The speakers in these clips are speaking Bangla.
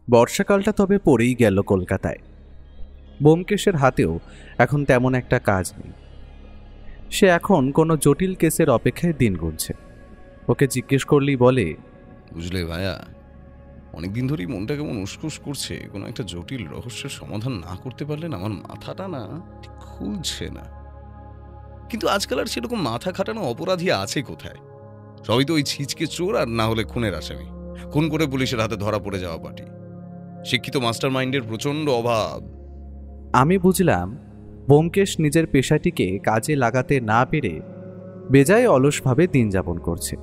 বর্ষাকালটা তবে পড়েই গেল কলকাতায়। ব্যোমকেশের হাতেও এখন তেমন একটা কাজ নেই। সে এখন কোনো জটিল কেসের অপেক্ষায় দিন গুনছে। ওকে জিজ্ঞেস করলেই বলে, বুঝলে ভাইয়া, অনেকদিন ধরেই মনটা কেমন উসকুস করছে। কোনো একটা জটিল রহস্যের সমাধান না করতে পারলে না আমার মাথাটা না ঠিক খুলছে না। কিন্তু আজকাল আর সেরকম মাথা খাটানো অপরাধী আছে কোথায়? সবই তো ওই ছিচকে চোর, আর না হলে খুনের আসামি, খুন করে পুলিশের হাতে ধরা পড়ে যাওয়া পার্টি। শিক্ষিত মাস্টার মাইন্ডের প্রচন্ড অভাব। আমি বুঝলাম ব্যোমকেশ নিজের পেশাটিকে কাজে লাগাতে না পেরে বেজায় অলসভাবে দিন যাপন করছে।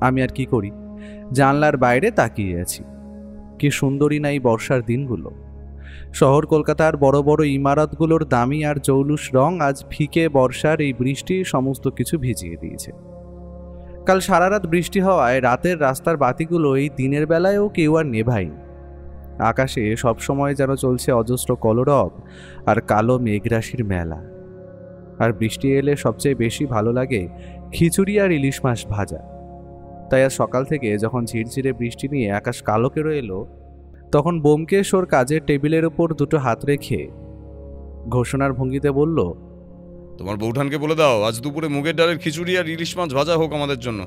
আমি আর কি করি, জানলার বাইরে তাকিয়ে আছি। কি সুন্দরী নাই বর্ষার দিনগুলো। শহর কলকাতার বড় বড় ইমারতগুলোর দামি আর জৌলুস রং আজ ফিকে বর্ষার এই বৃষ্টি সমস্ত কিছু ভিজিয়ে দিয়েছে। কাল সারা রাত বৃষ্টি হওয়ায় রাতের রাস্তার বাতিগুলো এই দিনের বেলায়ও কেউ আর নেভায়নি। আকাশে সবসময় যেন চলছে অজস্র কলরব আর কালো মেঘরাশির মেলা। আর বৃষ্টি এলে সবচেয়ে বেশি ভালো লাগে খিচুড়ি আর ইলিশ মাছ ভাজা। তাই আজ সকাল থেকে যখন ঝিরঝিরে বৃষ্টি নিয়ে আকাশ কালো করে এলো, তখন ব্যোমকেশ ওর কাজের টেবিলের উপর দুটো হাত রেখে ঘোষণার ভঙ্গিতে বলল, তোমার বৌঠানকে বলে দাও আজ দুপুরে মুগের ডালের খিচুড়ি আর ইলিশ মাছ ভাজা হোক আমাদের জন্য।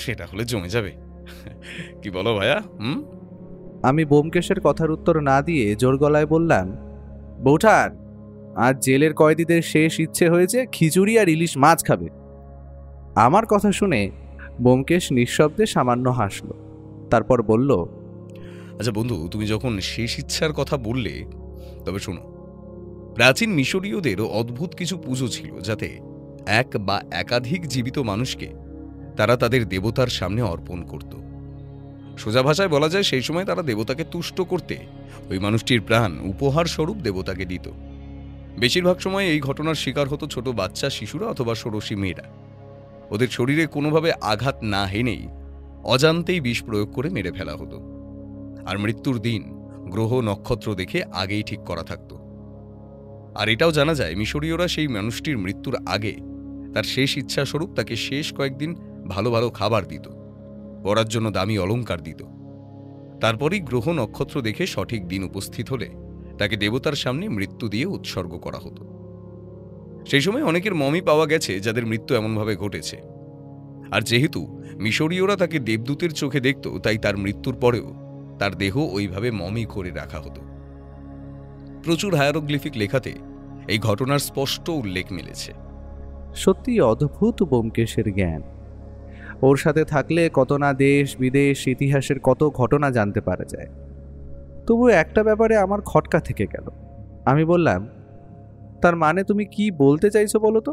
সেটা হলে জমে যাবে। কি বলো ভাইয়া? আমি ব্যোমকেশের কথার উত্তর না দিয়ে জোর গলায় বললাম, বৌঠান, আজ জেলের কয়েদিদের শেষ ইচ্ছে হয়েছে খিচুড়ি আর ইলিশ মাছ খাবে। আমার কথা শুনে ব্যোমকেশ নিঃশব্দে সামান্য হাসল, তারপর বলল, আচ্ছা বন্ধু, তুমি যখন শেষ ইচ্ছার কথা বললে, তবে শোনো, প্রাচীন মিশরীয়দের অদ্ভুত কিছু পুজো ছিল যাতে এক বা একাধিক জীবিত মানুষকে তারা তাদের দেবতার সামনে অর্পণ করত। সোজা ভাষায় বলা যায় সেই সময় তারা দেবতাকে তুষ্ট করতে ওই মানুষটির প্রাণ উপহার স্বরূপ দেবতাকে দিত। বেশিরভাগ সময় এই ঘটনার শিকার হতো ছোট বাচ্চা, শিশুরা অথবা ষোড়শী মেয়েরা। ওদের শরীরে কোনোভাবে আঘাত না হেনেই অজান্তেই বিষ প্রয়োগ করে মেরে ফেলা হতো। আর মৃত্যুর দিন গ্রহ নক্ষত্র দেখে আগেই ঠিক করা থাকত। আর এটাও জানা যায় মিশরীয়রা সেই মানুষটির মৃত্যুর আগে তার শেষ ইচ্ছাস্বরূপ তাকে শেষ কয়েকদিন ভালো ভালো খাবার দিত, পরার জন্য দামি অলংকার দিত। তারপরই গ্রহ নক্ষত্র দেখে সঠিক দিন উপস্থিত হলে তাকে দেবতার সামনে মৃত্যু দিয়ে উৎসর্গ করা হতো। সেই সময় অনেকের মমি পাওয়া গেছে যাদের মৃত্যু এমনভাবে ঘটেছে। আর যেহেতু মিশরীয়রা তাকে দেবদূতের চোখে দেখত, তাই তার মৃত্যুর পরেও তার দেহ ওইভাবে মমি করে রাখা হতো। প্রচুর হায়ারোগ্লিফিক লেখাতে এই ঘটনার স্পষ্ট উল্লেখ মিলেছে। সত্যি অদ্ভুত ব্যোমকেশের জ্ঞান। ওর সাথে থাকলে কত না দেশ বিদেশ ইতিহাসের কত ঘটনা জানতে পারা যায়। তবু একটা ব্যাপারে আমার খটকা থেকে গেল। আমি বললাম, তার মানে তুমি কি বলতে চাইছো বলো তো?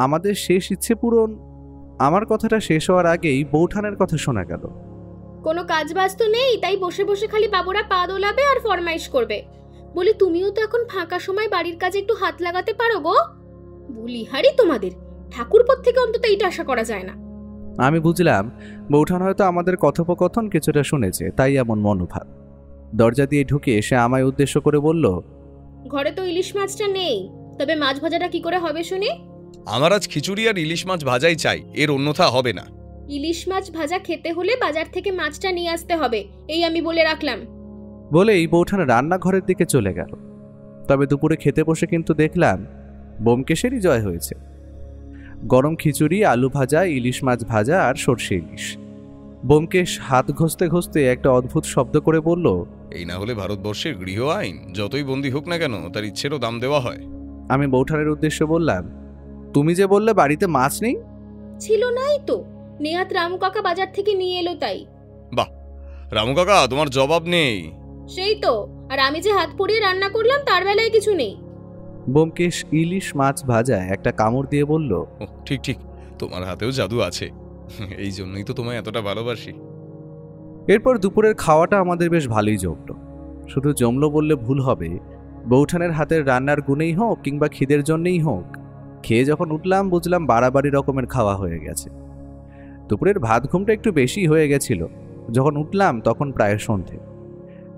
আমাদের শেষ ইচ্ছে পূরণ? আমার কথাটা শেষ হওয়ার আগেই বৌঠানের কথা শোনা গেল। কোনো কাজ বাজ তো নেই, তাই বসে বসে খালি বাবুরা পা দোলাবে আর ফরমাইশ করবে। বলি, তুমিও তো এখন ফাঁকা সময় বাড়ির কাজে একটু হাত লাগাতে পারো গো। বলিহারি তোমাদের, ঠাকুরপোর থেকে অন্তত এইটা আশা করা যায় না। আমি বুঝলাম বৌঠান হয়তো আমাদের কথোপকথন কিছুটা শুনেছে, তাই এমন মনোভাব। দরজা দিয়ে ঢুকে সে আমায় উদ্দেশ্য করে বলল, ঘরে তো ইলিশ মাছটা নেই, তবে মাছ ভাজাটা কি করে হবে শুনি? আমার আজ খিচুড়ি আর ইলিশ মাছ ভাজাই চাই, এর অন্যথা হবে না। ইলিশ মাছ ভাজা খেতে হলে বাজার থেকে মাছটা নিয়ে আসতে হবে, এই আমি বলে রাখলাম। বলেই বৌঠান রান্নাঘরের দিকে চলে গেল। তবে দুপুরে খেতে বসে কিন্তু দেখলাম ব্যোমকেশেরই জয় হয়েছে। গরম খিচুড়ি, আলু ভাজা, ইলিশ মাছ ভাজা আর সর্ষে ইলিশ। ব্যোমকেশ হাত ঘষতে ঘষতে একটা অদ্ভুত শব্দ করে বলল, এই না হলে ভারতবর্ষের গৃহ আইন, যতই বন্দী হোক না কেন তার ইচ্ছেরও দাম দেওয়া হয়। আমি বৌঠানের উদ্দেশ্যে বললাম, তুমি যে বললে বাড়িতে মাছ নেই? ছিল নাই তো, নেহাত রামু কাকা বাজার থেকে নিয়ে এলো তাই। বাহ রামু কাকা, তোমার জবাব নেই। সেই তো, আর আমি যে হাত পুড়িয়ে রান্না করলাম তার বেলায় কিছু নেই। ব্যোমকেশ ইলিশ মাছ ভাজা একটা কামড় দিয়ে বলল, ঠিক ঠিক, তোমার হাতেও জাদু আছে, এই জন্যই তো তোমায় এতটা ভালোবাসি। এরপর দুপুরের খাওয়াটা আমাদের বেশ ভালোই জমল। শুধু জমলো বললে ভুল হবে, বৌঠানের হাতের রান্নার গুণেই হোক কিংবা খিদের জন্যেই হোক, খেয়ে যখন উঠলাম বুঝলাম বাড়াবাড়ি রকমের খাওয়া হয়ে গেছে। দুপুরের ভাত ঘুমটা একটু বেশি হয়ে গেছিল। যখন উঠলাম তখন প্রায় সন্ধে।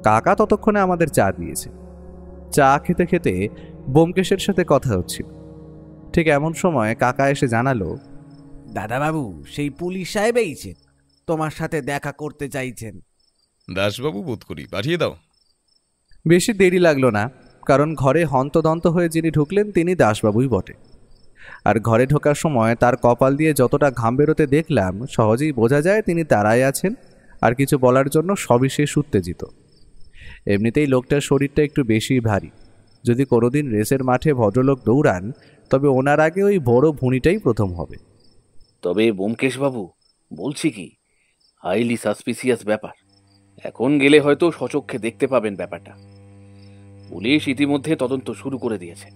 কাকা ততক্ষণে আমাদের চা দিয়েছে। চা খেতে খেতে ব্যোমকেশের সাথে কথা হচ্ছিল। ঠিক এমন সময় কাকা এসে জানালো, দাদাবাবু সেই পুলিশ সাহেব এইছেন, তোমার সাথে দেখা করতে চাইছেন। দাসবাবু বোধ করি, পাঠিয়ে দাও। বেশি দেরি লাগলো না, কারণ ঘরে হন্তদন্ত হয়ে যিনি ঢুকলেন তিনি দাসবাবুই বটে। আর ঘরে ঢোকার সময় তার কপাল দিয়ে যতটা ঘাম বেরোতে দেখলাম, সহজেই বোঝা যায় তিনি দাঁড়ায় আছেন আর কিছু বলার জন্য সবিশেষ উত্তেজিত। এমনিতেই লোকটার শরীরটা একটু বেশি ভারী। যদি কোনোদিন রেসের মাঠে ভদ্রলোক দৌড়ান, তবে ওনার আগে ওই বড় ভুঁড়িটাই প্রথম হবে। তবে ব্যোমকেশবাবু, বলছি কি, হাইলি সাসপিসিয়াস ব্যাপার। এখন গেলে হয়তো সচক্ষে দেখতে পাবেন ব্যাপারটা। পুলিশ ইতিমধ্যে তদন্ত শুরু করে দিয়েছে।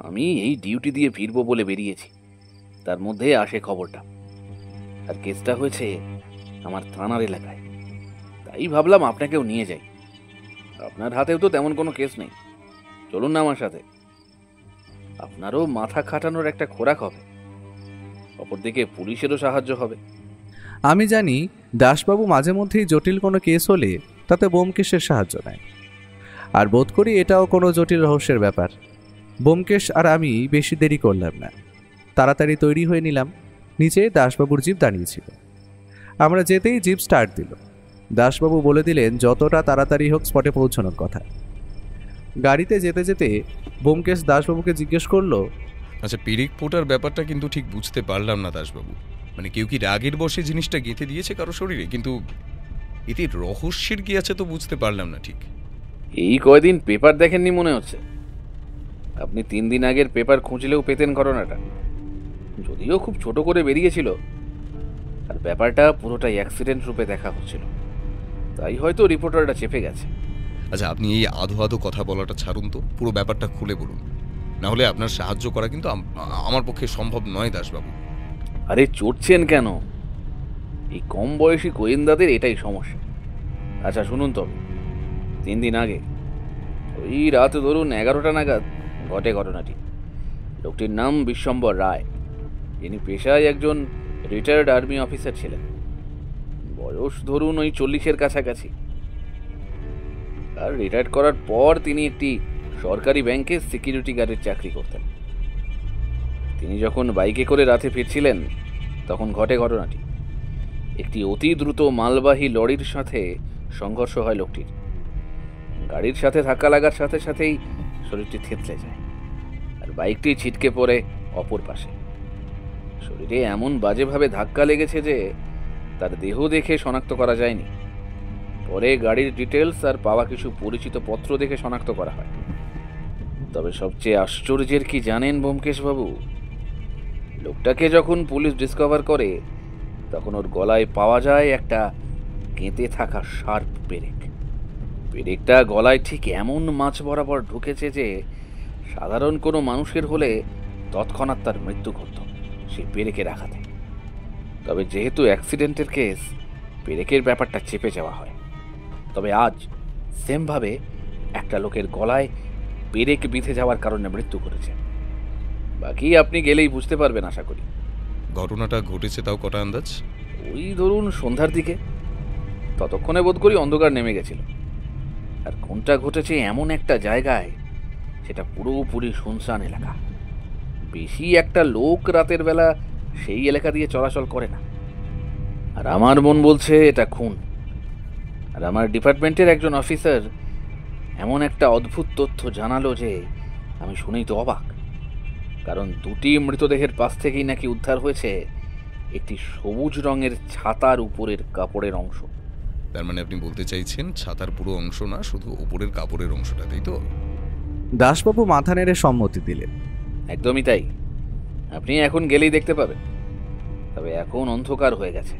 আমি এই ডিউটি দিয়ে ফিরবো বলে বেরিয়েছি, তার মধ্যে আসে খবরটা। আর কেসটা হয়েছে আমার থানার এলাকায়, তাই ভাবলাম আপনাকেও নিয়ে যাই। আপনার হাতেও তো তেমন কোনো কেস নেই, চলুন না আমার সাথে। আপনারও মাথা খাটানোর একটা খোরাক হবে, অপরদিকে পুলিশেরও সাহায্য হবে। আমি জানি দাসবাবু মাঝে মধ্যেই জটিল কোনো কেস হলে তাতে ব্যোমকেশের সাহায্য নেয়, আর বোধ করি এটাও কোনো জটিল রহস্যের ব্যাপার। ব্যোমকেশ আর আমি বেশি দেরি করলাম না, তাড়াতাড়ি তৈরি হয়ে নিলাম। নিচে দাসবাবুর জিপ দাঁড়িয়েছিল। আমরা যেতেই জিপ স্টার্ট দিল। দাসবাবু বলে দিলেন যতটা তাড়াতাড়ি হোক স্পটে পৌঁছানোর কথা। গাড়িতে যেতে যেতে ব্যোমকেশ দাসবাবুকে জিজ্ঞেস করলো, আচ্ছা, পেরেক পোটার ব্যাপারটা কিন্তু ঠিক বুঝতে পারলাম না দাসবাবু। মানে কেউ কি রাগের বশে জিনিসটা গেঁথে দিয়েছে কারো শরীরে, কিন্তু এতে রহস্যের কি আছে তো বুঝতে পারলাম না ঠিক। এই কয়দিন পেপার দেখেননি মনে হচ্ছে। আপনি 3 দিন আগের পেপার খুঁজলেও পেতেন ঘটনাটা, যদিও খুব ছোট করে বেরিয়েছিল। আর ব্যাপারটা পুরোটাই অ্যাক্সিডেন্ট রূপে দেখা হচ্ছিল, তাই হয়তো রিপোর্টারটা চেপে গেছে। আচ্ছা, আপনি এই আধো আধো কথা বলাটা ছাড়ুন তো, পুরো ব্যাপারটা খুলে বলুন। না হলে আপনার সাহায্য করা কিন্তু আমার পক্ষে সম্ভব নয় দাসবাবু। আরে চড়ছেন কেন? এই কম বয়সী গোয়েন্দাদের এটাই সমস্যা। আচ্ছা শুনুন তবে, 3 দিন আগে ওই রাত ধরুন 11টা নাগাদ ঘটে ঘটনাটি। লোকটির নাম বিশ্বম্বর রায়, যিনি পেশায় একজন রিটায়ার্ড আর্মি অফিসার ছিলেন। বয়স ধরুন ওই 40-এর কাছাকাছি। আর রিটায়ার্ড করার পর তিনি একটি সরকারি ব্যাংকে সিকিউরিটি গার্ডের চাকরি করতেন। তিনি যখন বাইকে করে রাতে ফিরছিলেন, তখন ঘটে ঘটনাটি। একটি অতি দ্রুত মালবাহী লরির সাথে সংঘর্ষ হয় লোকটির। গাড়ির সাথে ধাক্কা লাগার সাথে সাথেই শরীরটি থেতলে যায়, আর বাইকটি ছিটকে পড়ে অপর পাশে। শরীরে এমন বাজেভাবে ধাক্কা লেগেছে যে তার দেহ দেখে শনাক্ত করা যায়নি। পরে গাড়ির ডিটেলস আর পাওয়া কিছু পরিচিত পত্র দেখে শনাক্ত করা হয়। তবে সবচেয়ে আশ্চর্যের কি জানেন ব্যোমকেশবাবু? লোকটাকে যখন পুলিশ ডিসকভার করে, তখন ওর গলায় পাওয়া যায় একটা গেঁথে থাকা শার্প পেরেক। পেরেকটা গলায় ঠিক এমন মাছ বরাবর ঢুকেছে যে সাধারণ কোনো মানুষের হলে তৎক্ষণাৎ তার মৃত্যু ঘটত সেই পেরেকের আঘাতে। তবে যেহেতু অ্যাক্সিডেন্টের কেস, পেরেকের ব্যাপারটা চেপে যাওয়া হয়। তবে আজ সেমভাবে একটা লোকের গলায় পেরেক বিঁধে যাওয়ার কারণে মৃত্যু ঘটেছে। বাকি আপনি গেলেই বুঝতে পারবেন আশা করি। ঘটনাটা ঘটেছে তাও কটা আন্দাজ? ওই ধরুন সন্ধ্যার দিকে। ততক্ষণে বোধ করি অন্ধকার নেমে গেছিল। আর কোনটা ঘটেছে এমন একটা জায়গায় সেটা পুরোপুরি শুনশান এলাকা। বেশি একটা লোক রাতের বেলা সেই এলাকা দিয়ে চলাচল করে না। আর আমার মন বলছে এটা খুন। আর আমার ডিপার্টমেন্টের একজন অফিসার এমন একটা অদ্ভুত তথ্য জানালো যে আমি শুনেই তো অবাক। কারণ 2টি মৃতদেহের পাশ থেকেই নাকি উদ্ধার হয়েছে একটি সবুজ রঙের ছাতার উপরের কাপড়ের অংশ। তার মানে আপনি বলতে চাইছেন ছাতার পুরো অংশ না, শুধু উপরের কাপড়ের অংশটা, তাই তো? দাসবাবু মাথা নেড়ে সম্মতি দিলেন। একদমই তাই। আপনি এখন গেলেই দেখতে পাবেন। তবে এখন অন্ধকার হয়ে গেছে,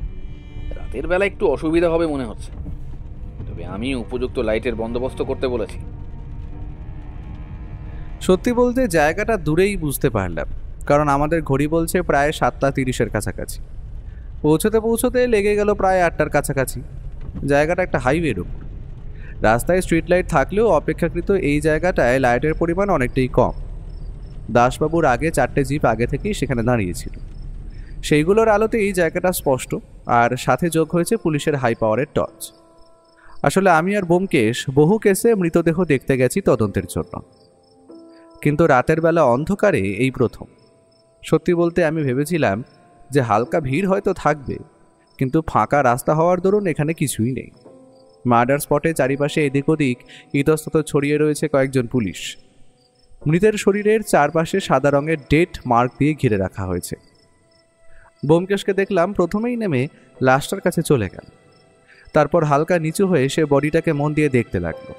রাতের বেলা একটু অসুবিধা হবে মনে হচ্ছে। তবে আমি উপযুক্ত লাইটের বন্দোবস্ত করতে বলেছি। সত্যি বলতে জায়গাটা দূরেই বুঝতে পারলাম, কারণ আমাদের ঘড়ি বলছে প্রায় 7:30-এর কাছাকাছি। পৌঁছতে পৌঁছতে লেগে গেল প্রায় 8টার কাছাকাছি। জায়গাটা একটা হাইওয়ের উপর। রাস্তায় স্ট্রিট লাইট থাকলেও অপেক্ষাকৃত এই জায়গাটায় লাইটের পরিমাণ অনেকটাই কম। দাসবাবুর আগে 4টে জিপ আগে থেকেই সেখানে দাঁড়িয়েছিল। সেইগুলোর আলোতে এই জায়গাটা স্পষ্ট, আর সাথে যোগ হয়েছে পুলিশের হাই পাওয়ারের টর্চ। আসলে আমি আর ব্যোমকেশ বহু কেসে মৃতদেহ দেখতে গেছি তদন্তের জন্য, কিন্তু রাতের বেলা অন্ধকারে এই প্রথম। সত্যি বলতে আমি ভেবেছিলাম যে হালকা ভিড় হয়তো থাকবে, কিন্তু ফাঁকা রাস্তা হওয়ার দরুন এখানে কিছুই নেই। মার্ডার স্পটে চারিপাশে এদিক ওদিক ইতস্তত ছড়িয়ে রয়েছে কয়েকজন পুলিশ। মৃতের শরীরের চারপাশে সাদা রঙের ডেট মার্ক দিয়ে ঘিরে রাখা হয়েছে। ব্যোমকেশকে দেখলাম প্রথমেই নেমে লাশটার কাছে চলে গেল। তারপর হালকা নিচু হয়ে সে বডিটাকে মন দিয়ে দেখতে লাগলো।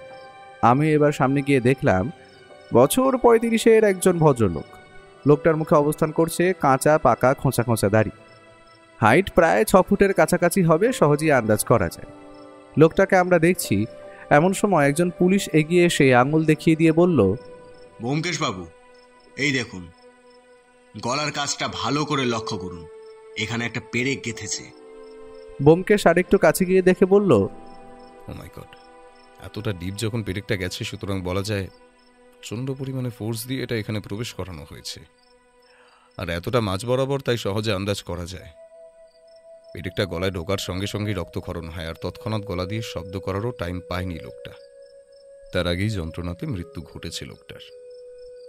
আমি এবার সামনে গিয়ে দেখলাম বছর 35-এর একজন ভদ্রলোক। লোকটার মুখে অবস্থান করছে কাঁচা পাকা খোঁচা খোঁচা দাড়ি। হাইট প্রায় 6 ফুটের কাছাকাছি হবে, সহজেই আন্দাজ করা যায়। লোকটাকে আমরা দেখছি, এমন সময় একজন পুলিশ এগিয়ে এসে আঙুল দেখিয়ে দিয়ে বলল, ব্যোমকেশ বাবু, এই দেখুন, গলার কাজটা ভালো করে লক্ষ্য করুন, এখানে একটা পেরেক গেঁথেছে। ব্যোমকেশ আরেকটু কাছে গিয়ে দেখে বলল, ও মাই গড, এতটা ডিপ যখন পেরেকটা গেছে, সুতরাং বলা যায় প্রচণ্ড পরিমাণে ফোর্স দিয়ে এটা এখানে প্রবেশ করানো হয়েছে। আর এতটা মাঝ বরাবর, তাই সহজে আন্দাজ করা যায়। পেরেকটা গলায় ঢোকার সঙ্গে সঙ্গেই রক্তক্ষরণ হয়, আর তৎক্ষণাৎ গলা দিয়ে শব্দ করারও টাইম পায়নি লোকটা। তার আগেই যন্ত্রণাতে মৃত্যু ঘটেছে লোকটার।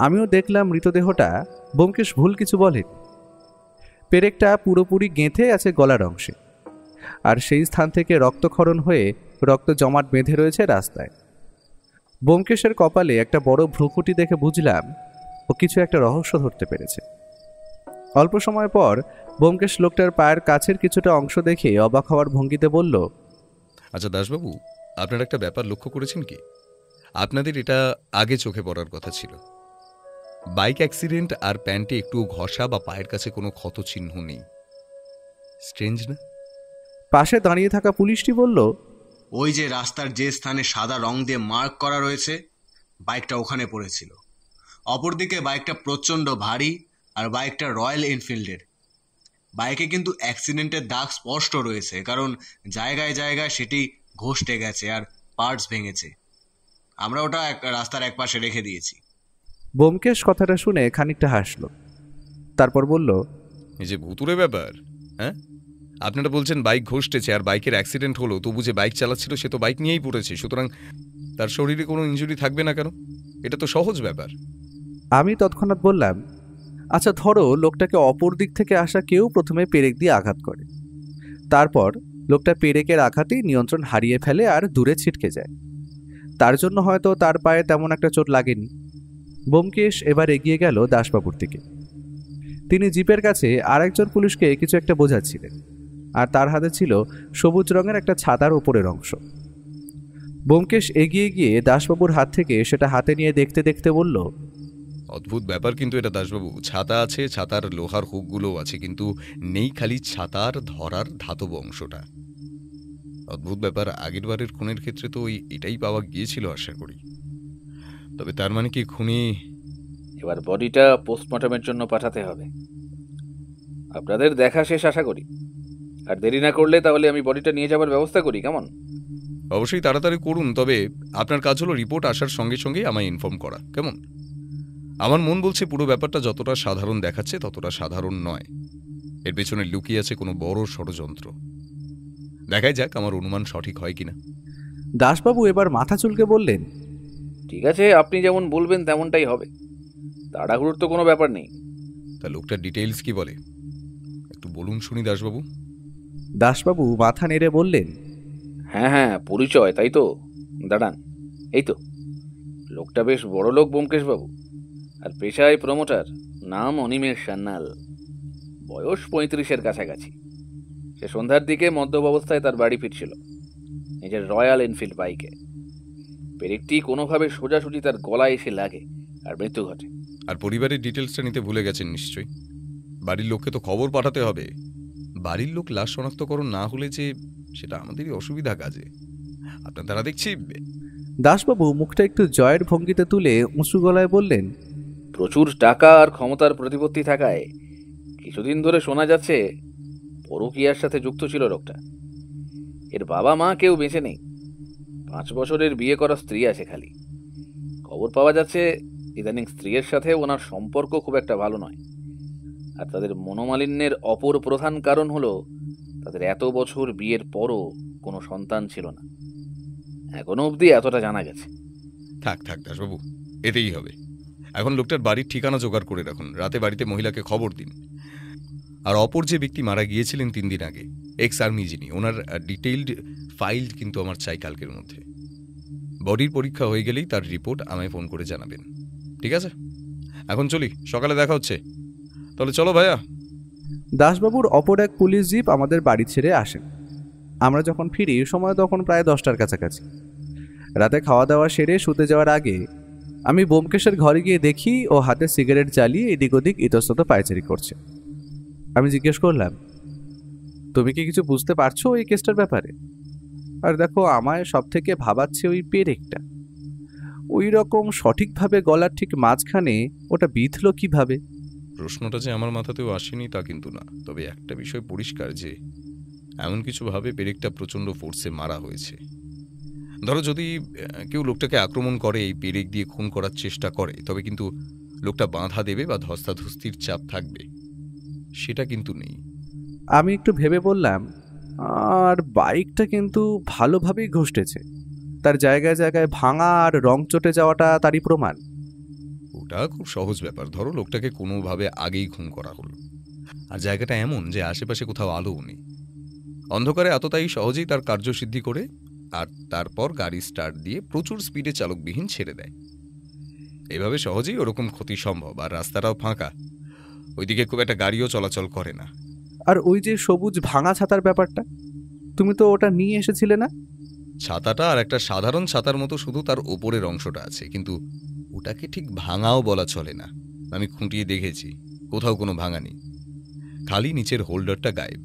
আমিও দেখলাম মৃতদেহটা। ব্যোমকেশ ভুল কিছু বলে। পেরেকটা পুরোপুরি গেঁথে আছে গলার অংশে, আর সেই স্থান থেকে রক্তক্ষরণ হয়ে রক্ত জমাট বেঁধে রয়েছে রাস্তায়। ব্যোমকেশের কপালে একটা বড় ভ্রুকুটি দেখে বুঝলাম ও কিছু একটা রহস্য ধরতে পেরেছে। অল্প সময় পর ব্যোমকেশ লোকটার পায়ের কাছের কিছুটা অংশ দেখে অবাক হওয়ার ভঙ্গিতে বলল, আচ্ছা দাসবাবু, আপনার একটা ব্যাপার লক্ষ্য করেছেন কি? আপনাদের এটা আগে চোখে পড়ার কথা ছিল। বাইক অ্যাক্সিডেন্ট আর প্যান্টে একটু ঘষা বা পায়ের কাছে কোনো ক্ষত চিহ্ন নেই। স্ট্রেঞ্জ না? পাশে দাঁড়িয়ে থাকা পুলিশটি বলল, ওই যে রাস্তার যে স্থানে সাদা রং দিয়ে মার্ক করা রয়েছে, বাইকটা ওখানে পড়েছিল। অপরদিকে বাইকটা প্রচণ্ড ভারী, আর বাইকটা রয়্যাল এনফিল্ডের। বাইকে কিন্তু অ্যাক্সিডেন্টের দাগ স্পষ্ট রয়েছে, কারণ জায়গায় জায়গায় সেটি ঘষটে গেছে আর পার্টস ভেঙেছে। আমরা ওটা রাস্তার একপাশে রেখে দিয়েছি। ব্যোমকেশ কথাটা শুনে খানিকটা হাসল, তারপর বলল, এই যে ভুতুরে ব্যাপার, হ্যাঁ? আপনারা বলছেন বাইক ঘষটেছে আর বাইকের অ্যাক্সিডেন্ট হলো, তবু যে বাইক চালাচ্ছিল সে তো বাইক নিয়েই পড়েছে, সুতরাং তার শরীরে কোনো ইনজুরি থাকবে না কেন? এটা তো সহজ ব্যাপার। আমি তৎক্ষণাৎ বললাম, আচ্ছা ধরো লোকটাকে অপর দিক থেকে আসা কেউ প্রথমে পেরেক দিয়ে আঘাত করে, তারপর লোকটা পেরেকের আঘাতেই নিয়ন্ত্রণ হারিয়ে ফেলে আর দূরে ছিটকে যায়। তার জন্য হয়তো তার পায়ে তেমন একটা চোট লাগেনি। ব্যোমকেশ এবার এগিয়ে গেল দাসবাবুর দিকে। তিনি জিপের কাছে আরেকজন পুলিশকে কিছু একটা বোঝাচ্ছিলেন, আর তার হাতে ছিল সবুজ রঙের একটা ছাতার ওপরের অংশ। ব্যোমকেশ এগিয়ে গিয়ে দাসবাবুর হাত থেকে সেটা হাতে নিয়ে দেখতে দেখতে বলল, অদ্ভুত ব্যাপার কিন্তু এটা দাসবাবু। ছাতা আছে, ছাতার লোহার হুকগুলোও আছে, কিন্তু নেই খালি ছাতার ধরার ধাতব অংশটা। অদ্ভুত ব্যাপার। আগের বারের খুনের ক্ষেত্রে তো এটাই পাওয়া গিয়েছিল আশা করি। তবে তার মানে কি খুনি? এবার বডিটা পোস্টমর্টমের জন্য পাঠাতে হবে। আপনাদের দেখা শেষ আশা করি। আর দেরি না করলে তাহলে আমি বডিটা নিয়ে যাবার ব্যবস্থা করি, কেমন? অবশ্যই তাড়াতাড়ি করুন, তবে আপনার কাজ হলো রিপোর্ট আসার সঙ্গে সঙ্গেই আমায় ইনফর্ম করা, কেমন? আমার মন বলছে পুরো ব্যাপারটা যতটা সাধারণ দেখাচ্ছে ততটা সাধারণ নয়। এর পেছনে লুকিয়ে আছে কোনো বড় ষড়যন্ত্র। দেখাই যাক আমার অনুমান সঠিক হয় কিনা। দাসবাবু এবার মাথা চুলকে বললেন, ঠিক আছে, আপনি যেমন বলবেন তেমনটাই হবে। তাড়াহুড়োর তো কোনো ব্যাপার নেই। তা লোকটার ডিটেইলস কি বলে একটু বলুন শুনি দাসবাবু। দাসবাবু মাথা নেড়ে বললেন, হ্যাঁ হ্যাঁ, পরিচয়, তাই তো? দাঁড়ান, এই তো লোকটা বেশ বড় লোক, ব্যোমকেশবাবু। আর পেশায় প্রমোটার, নাম অনিমেষ সান্যাল। বয়স 35-এর কাছাকাছি। সে সন্ধ্যার দিকে মদ্যপ অবস্থায় তার বাড়ি ফিরছিল নিজের রয়্যাল এনফিল্ড বাইকে। পেরেকটি কোনোভাবে সোজাসুজি তার গলায় এসে লাগে আর মৃত্যু ঘটে। আর পরিবারের ডিটেলসটা নিতে ভুলে গেছেন নিশ্চয়ই। বাড়ির লোককে তো খবর পাঠাতে হবে। বাড়ির লোক লাশ শনাক্তকরণ না হলে যে সেটা আমাদেরই অসুবিধা কাজে। আপনার দ্বারা দেখছি। দাসবাবু মুখটা একটু জয়ের ভঙ্গিতে তুলে উঁচু গলায় বললেন, প্রচুর টাকা আর ক্ষমতার প্রতিপত্তি থাকায় কিছুদিন ধরে শোনা যাচ্ছে পরকীয়ার সাথে যুক্ত ছিল লোকটা। এর বাবা মা কেউ বেঁচে নেই। 5 বছরের বিয়ে করা স্ত্রী আছে খালি। খবর পাওয়া যাচ্ছে ইদানিং স্ত্রীর সাথে ওনার সম্পর্ক খুব একটা ভালো নয়। আর তাদের মনোমালিন্যের অপর প্রধান কারণ হলো তাদের এত বছর বিয়ের পরও কোনো সন্তান ছিল না। এখনো অবধি এতটা জানা গেছে। থাক থাক দাসবাবু, এতেই হবে। এখন লোকটার বাড়ির ঠিকানা জোগাড় করে রাখুন। রাতে বাড়িতে মহিলাকে খবর দিন। আর অপর যে ব্যক্তি মারা গিয়েছিলেন 3 দিন আগে, এক্স আর্মি যিনি, ওনার ডিটেইলড ফাইল কিন্তু আমার চাই কালকের মধ্যে। বডির পরীক্ষা হয়ে গেলেই তার রিপোর্ট আমায় ফোন করে জানাবেন, ঠিক আছে? এখন চলি, সকালে দেখা হচ্ছে। তাহলে চলো ভাইয়া। দাসবাবুর অপর এক পুলিশ জিপ আমাদের বাড়ি ছেড়ে আসেন। আমরা যখন ফিরি সময় তখন প্রায় 10টার কাছাকাছি। রাতে খাওয়া দাওয়া সেরে শুতে যাওয়ার আগে আমি ব্যোমকেশের ঘরে গিয়ে দেখি ও হাতে সিগারেট জ্বালিয়ে এদিক ওদিক ইতস্তত পায়চারি করছে। আমি জিজ্ঞেস করলাম, তুমি কি কিছু বুঝতে পারছো এই কেসটার ব্যাপারে? আর দেখো, আমায় সব থেকে ভাবাচ্ছে ওই পেরেকটা। ওই রকম সঠিকভাবে গলার ঠিক মাঝখানে ওটা বিঁধলো কিভাবে? প্রশ্নটা যে আমার মাথাতেও আসেনি তা কিন্তু না, তবে একটা বিষয় পরিষ্কার যে এমন কিছু ভাবে পেরেকটা প্রচণ্ড ফোর্সে মারা হয়েছে। ধরো যদি কেউ লোকটাকে আক্রমণ করে, এই পেরেক দিয়ে খুন করার চেষ্টা করে, তবে কিন্তু লোকটা বাঁধা দেবে বা ধস্তাধস্তির চাপ থাকবে, সেটা কিন্তু নেই। আমি একটু ভেবে বললাম, আর বাইকটা কিন্তু ভালোভাবেই ঘষটেছে। তার জায়গায় জায়গায় ভাঙা আর রং চটে যাওয়াটা তারই প্রমাণ। ওটা খুব সহজ ব্যাপার। ধরো লোকটাকে কোনোভাবে আগেই খুন করা হলো, আর জায়গাটা এমন যে আশেপাশে কোথাও আলোও নেই, অন্ধকারে এতটাই সহজেই তার কার্যসিদ্ধি করে, আর তারপর গাড়ি স্টার্ট দিয়ে প্রচুর স্পিডে চালকবিহীন ছেড়ে দেয়। এভাবে সহজেই ওরকম ক্ষতি সম্ভব। আর রাস্তাটাও ফাঁকা, ওইদিকে খুব একটা গাড়িও চলাচল করে না। আর ওই যে সবুজ ভাঙা ছাতার ব্যাপারটা, তুমি তো ওটা নিয়ে এসেছিলে না? ছাতাটা আর একটা সাধারণ ছাতার মতো, শুধু তার ওপরের অংশটা আছে, কিন্তু ওটাকে ঠিক ভাঙাও বলা চলে না। আমি খুঁটিয়ে দেখেছি, কোথাও কোনো ভাঙা নেই, খালি নিচের হোল্ডারটা গায়েব।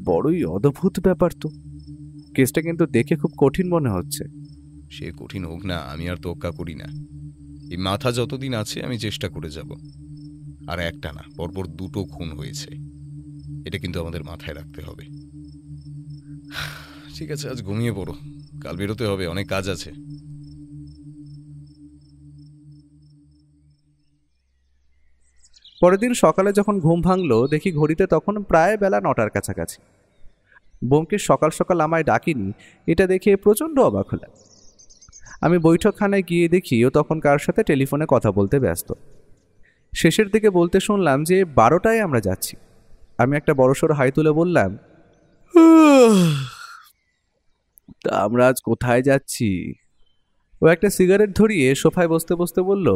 বড়ই অদ্ভুত ব্যাপার তো। কেসটা কিন্তু দেখে খুব কঠিন মনে হচ্ছে। সে কঠিন হোক না, আমি আর তোক্কা করি না। এই মাথা যতদিন আছে আমি চেষ্টা করে যাব। আর একটা না, পরপর 2টো খুন হয়েছে, এটা কিন্তু আমাদের মাথায় রাখতে হবে। ঠিক আছে, আজ ঘুমিয়ে পড়ো, কাল বেরোতে হবে, অনেক কাজ আছে। পরের দিন সকালে যখন ঘুম ভাঙলো, দেখি ঘড়িতে তখন প্রায় বেলা 9টার কাছাকাছি। ব্যোমকেশ সকাল সকাল আমায় ডাকিনি, এটা দেখে প্রচণ্ড অবাক হলাম। আমি বৈঠকখানায় গিয়ে দেখি ও তখন কার সাথে টেলিফোনে কথা বলতে ব্যস্ত। শেষের দিকে বলতে শুনলাম যে 12টায় আমরা যাচ্ছি। আমি একটা বড়সড় হাই তুলে বললাম, তা আমরা আজ কোথায় যাচ্ছি? ও একটা সিগারেট ধরিয়ে সোফায় বসতে বসতে বলল,